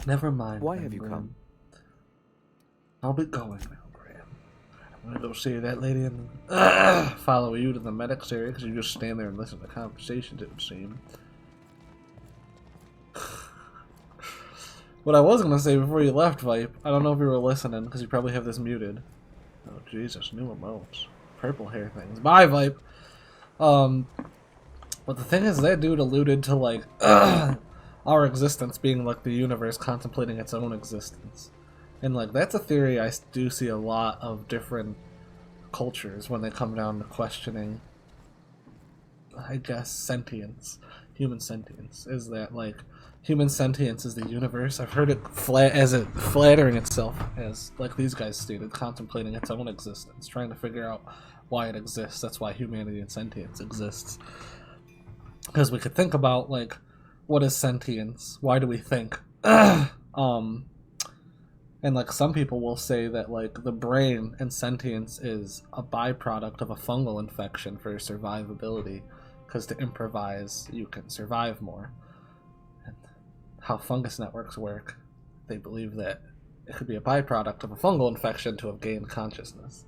Never mind. Why then, have you Graham. come? I'll be going now, Graham. I'm gonna go see that lady and follow you to the medics area because you just stand there and listen to conversations, it would seem. What I was gonna say before you left, Vipe, I don't know if you were listening because you probably have this muted. Oh Jesus, new emotes, purple hair things. Bye, Vipe. But the thing is, that dude alluded to like our existence being like the universe contemplating its own existence, and like that's a theory I do see a lot of different cultures when they come down to questioning, I guess, sentience, human sentience. Is that like human sentience is the universe? I've heard it flattering itself as, like these guys stated, contemplating its own existence, trying to figure out why it exists. That's why humanity and sentience exists. Because we could think about, like, what is sentience? Why do we think? And, like, some people will say that, like, the brain and sentience is a byproduct of a fungal infection for survivability. Because to improvise, you can survive more. And how fungus networks work, they believe that it could be a byproduct of a fungal infection to have gained consciousness.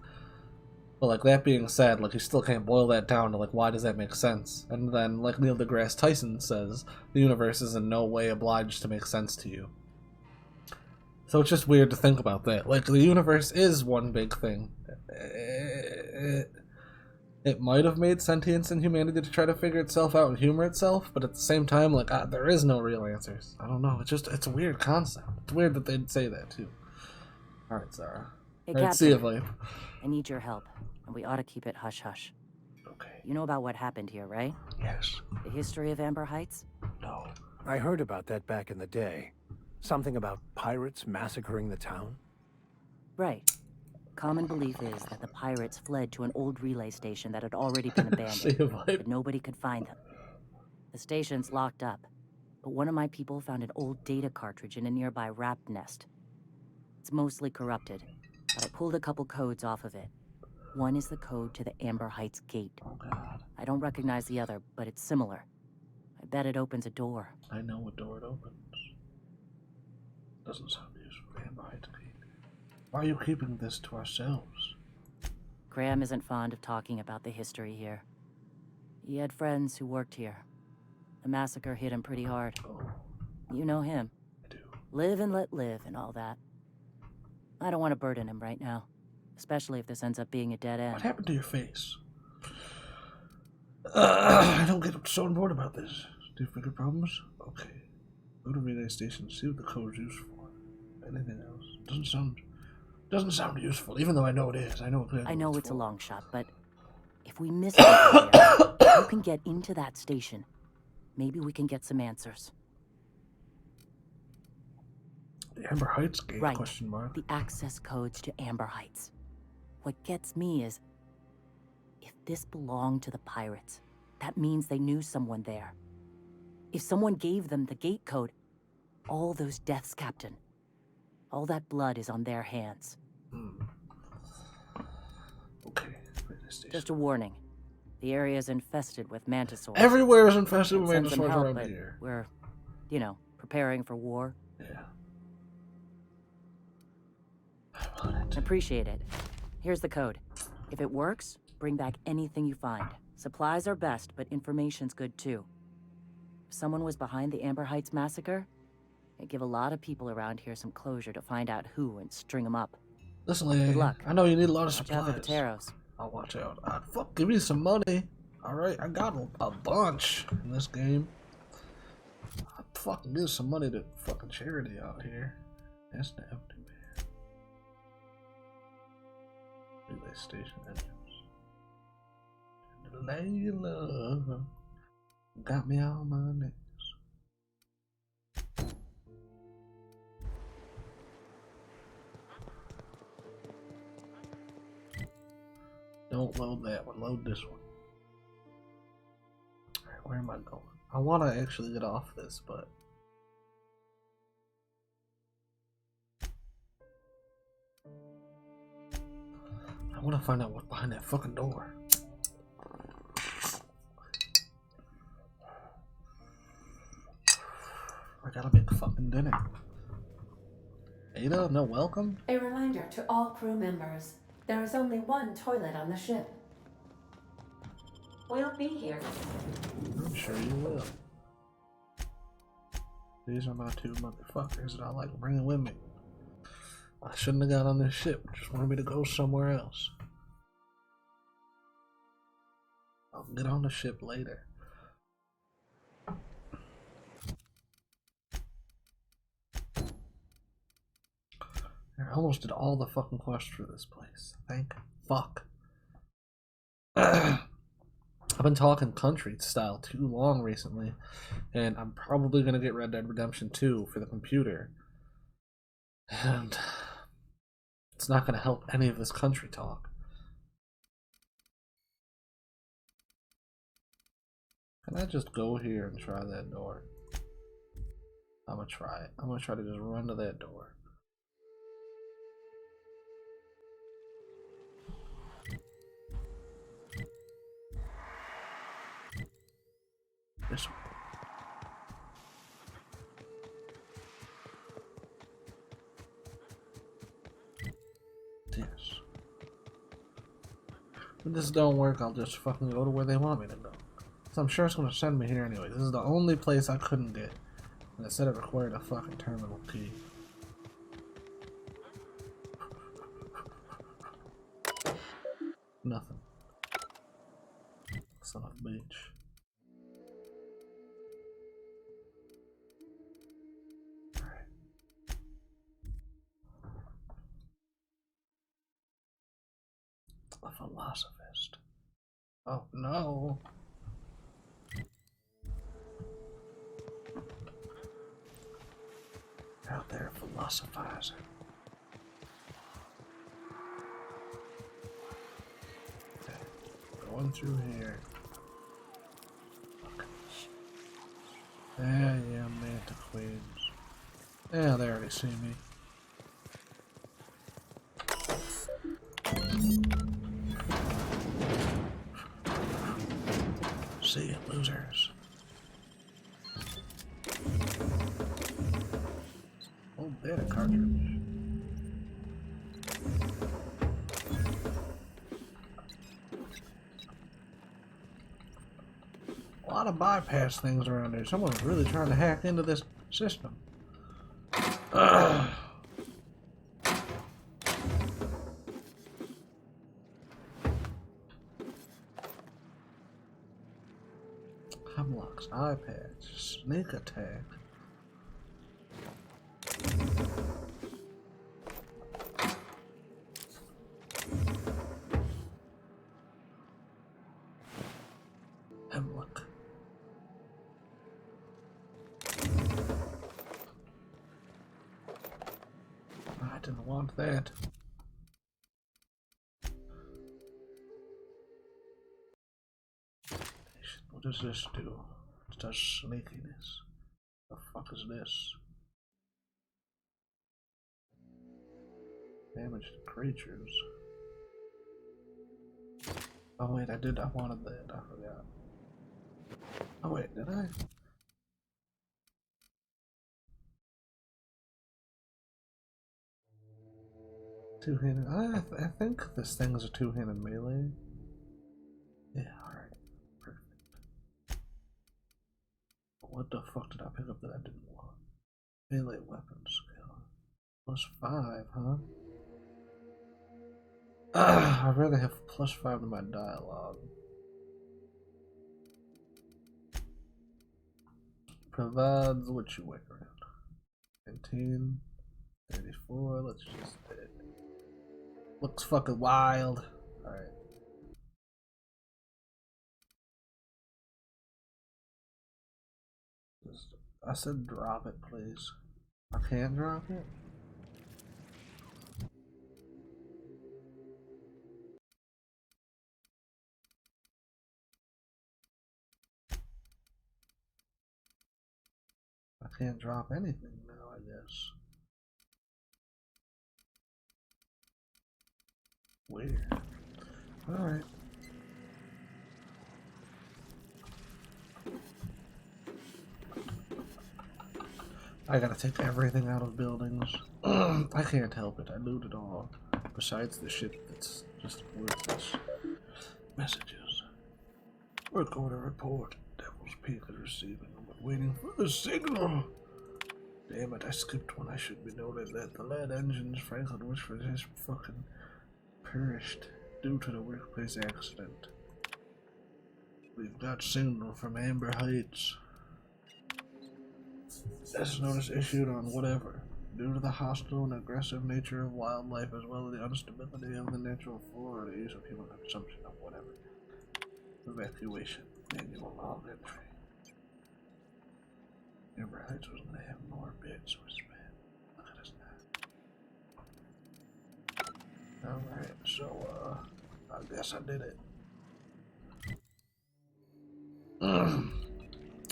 But like that being said, like you still can't boil that down to like why does that make sense? And then like Neil deGrasse Tyson says, the universe is in no way obliged to make sense to you. So it's just weird to think about that. Like the universe is one big thing. It might have made sentience and humanity to try to figure itself out and humor itself, but at the same time, like there is no real answers. I don't know. It's a weird concept. It's weird that they'd say that too. All right, Zara. Hey, All right, see you, Captain. Vipe. I need your help, and we ought to keep it hush-hush. Okay. You know about what happened here, right? Yes. The history of Amber Heights? No. I heard about that back in the day. Something about pirates massacring the town? Right. Common belief is that the pirates fled to an old relay station that had already been abandoned, but nobody could find them. The station's locked up, but one of my people found an old data cartridge in a nearby rat nest. It's mostly corrupted, but I pulled a couple codes off of it. One is the code to the Amber Heights gate. Oh God. I don't recognize the other, but it's similar. I bet it opens a door. I know what door it opens. Doesn't sound useful. Amber Heights gate. Why are you keeping this to ourselves? Graham isn't fond of talking about the history here. He had friends who worked here. The massacre hit him pretty hard. Oh, You know him. I do. Live and let live and all that. I don't want to burden him right now, especially if this ends up being a dead end. What happened to your face? I don't get so on board about this. Do you have bigger problems? Okay. Go to relay station, see what the code's used for. Anything else? Doesn't sound useful, even though I know it is. I know it's a long shot, but if we miss it here, you can get into that station. Maybe we can get some answers. The Amber Heights gate? Right. Question mark. The access codes to Amber Heights. What gets me is, if this belonged to the pirates, that means they knew someone there. If someone gave them the gate code, all those deaths, Captain, all that blood is on their hands. Okay. Just a warning. The area is infested with mantisaurs. Everywhere is infested with Send some mantisaurs help, around but here. We're, preparing for war. Yeah. Appreciate it. Here's the code. If it works, bring back anything you find. Supplies are best, but information's good too. If someone was behind the Amber Heights massacre, it'd give a lot of people around here some closure to find out who and string them up. Listen, lady, Good luck. I know you need a lot of Watch out for the supplies. Taros. I'll watch out. Fuck, give me some money. Alright, I got a bunch in this game. I'll fucking give some money to fucking charity out here. That's not too bad. Relay station engines. Layla got me on my knees. 'Cause don't load that one. Load this one. Alright, where am I going? I want to actually get off this, but... I want to find out what's behind that fucking door. I gotta make fucking dinner. Ada, no welcome? A reminder to all crew members, there is only one toilet on the ship. We'll be here. I'm sure you will. These are my two motherfuckers that I like bringing with me. I shouldn't have got on this ship. Just wanted me to go somewhere else. I'll get on the ship later. I almost did all the fucking quests for this place. Thank fuck. I've been talking country style too long recently, and I'm probably gonna get Red Dead Redemption 2 for the computer. And it's not gonna help any of this country talk. Can I just go here and try that door? I'm gonna try it. I'm gonna try to just run to that door. This one. Yes. If this don't work, I'll just fucking go to where they want me to go. So I'm sure it's gonna send me here anyway. This is the only place I couldn't get. And it said it required a fucking terminal key. Nothing. Son of a bitch. A philosophist. Oh no. Out there philosophizing. Okay. Going through here. Okay. Yeah, Manta Queens. Yeah, they already see me. See ya, losers. Oh, beta cartridge. A lot of bypass things around here. Someone's really trying to hack into this system. Ugh. Hemlock's eye patch, sneak attack. Hemlock. I didn't want that. What does this do? It does sneakiness. The fuck is this? Damage to creatures. Oh wait, I wanted that, I forgot. Oh wait, did I? Two-handed, I think this thing is a two-handed melee. Yeah, alright. What the fuck did I pick up that I didn't want? Melee weapon skill. +5, huh? I'd rather have +5 to my dialogue. Provides what you wait around. 19, 34, let's just hit it. Looks fucking wild. Alright. I said drop it, please. I can't drop it? can't drop anything now, I guess. Weird. Alright. I gotta take everything out of buildings. I can't help it. I loot it all. Besides the shit that's just worthless. Messages. Work order report. Devil's Peak is receiving, but waiting for the signal. Damn it, I skipped one. I should be noted that the lead engines Franklin Wishford has fucking perished due to the workplace accident. We've got signal from Amber Heights. This notice issued on whatever. Due to the hostile and aggressive nature of wildlife as well as the instability of the natural flora, the use of human consumption of whatever. Evacuation. Manual log entry. Amber Heights was going to have more beds with man. Look at us now. Alright, so, I guess I did it.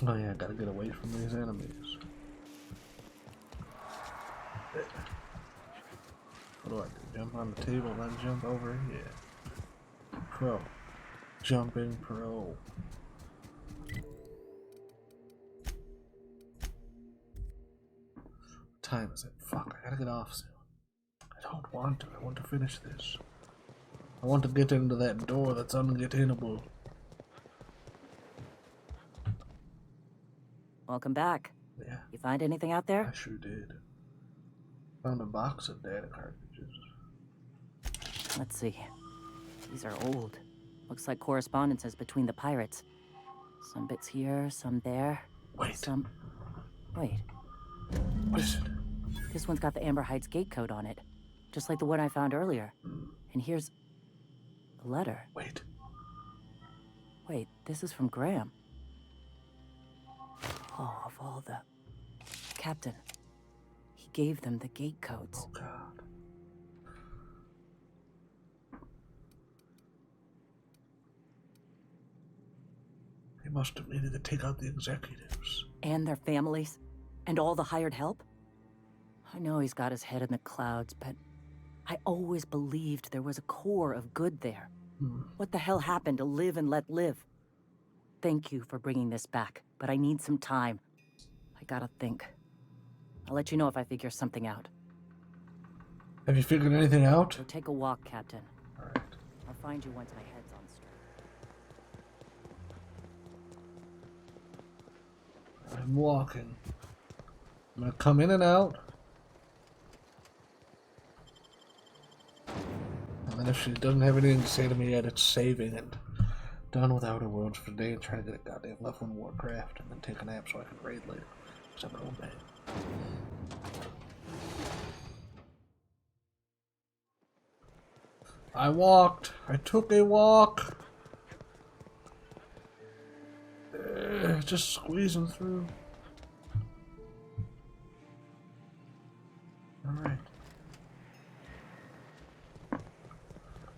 Oh yeah, I gotta get away from these enemies. What do I do? Jump on the table, then jump over here. Pro. Jumping pro. What time is it? Fuck, I gotta get off soon. I don't want to. I want to finish this. I want to get into that door that's unget-inable. Welcome back. Yeah. You find anything out there? I sure did. Found a box of data cartridges. Let's see. These are old. Looks like correspondences between the pirates. Some bits here, some there. Wait. Some... Wait. What is it? This one's got the Amber Heights gate code on it. Just like the one I found earlier. And here's... a letter. Wait. Wait, this is from Graham. Oh, of all the... Captain. He gave them the gate codes. Oh, God. He must have needed to take out the executives. And their families. And all the hired help. I know he's got his head in the clouds, but I always believed there was a core of good there. What the hell happened to live and let live? Thank you for bringing this back, but I need some time. I gotta think. I'll let you know if I figure something out. Have you figured anything out? So take a walk, Captain. Alright. I'll find you once my head's on straight. I'm walking. I'm gonna come in and out. And then if she doesn't have anything to say to me yet, it's saving and done with Outer Worlds for the day and try to get a goddamn level 1 Warcraft and then take a nap so I can raid later. Because I'm going bad. I walked. I took a walk. Just squeezing through. Alright.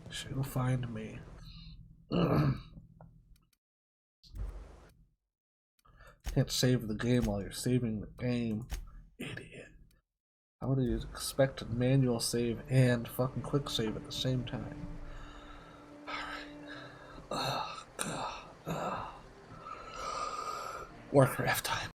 She'll find me. Can't save the game while you're saving the game. Idiot. How do you expect a manual save and fucking quick save at the same time? Alright. Oh, God. Warcraft time.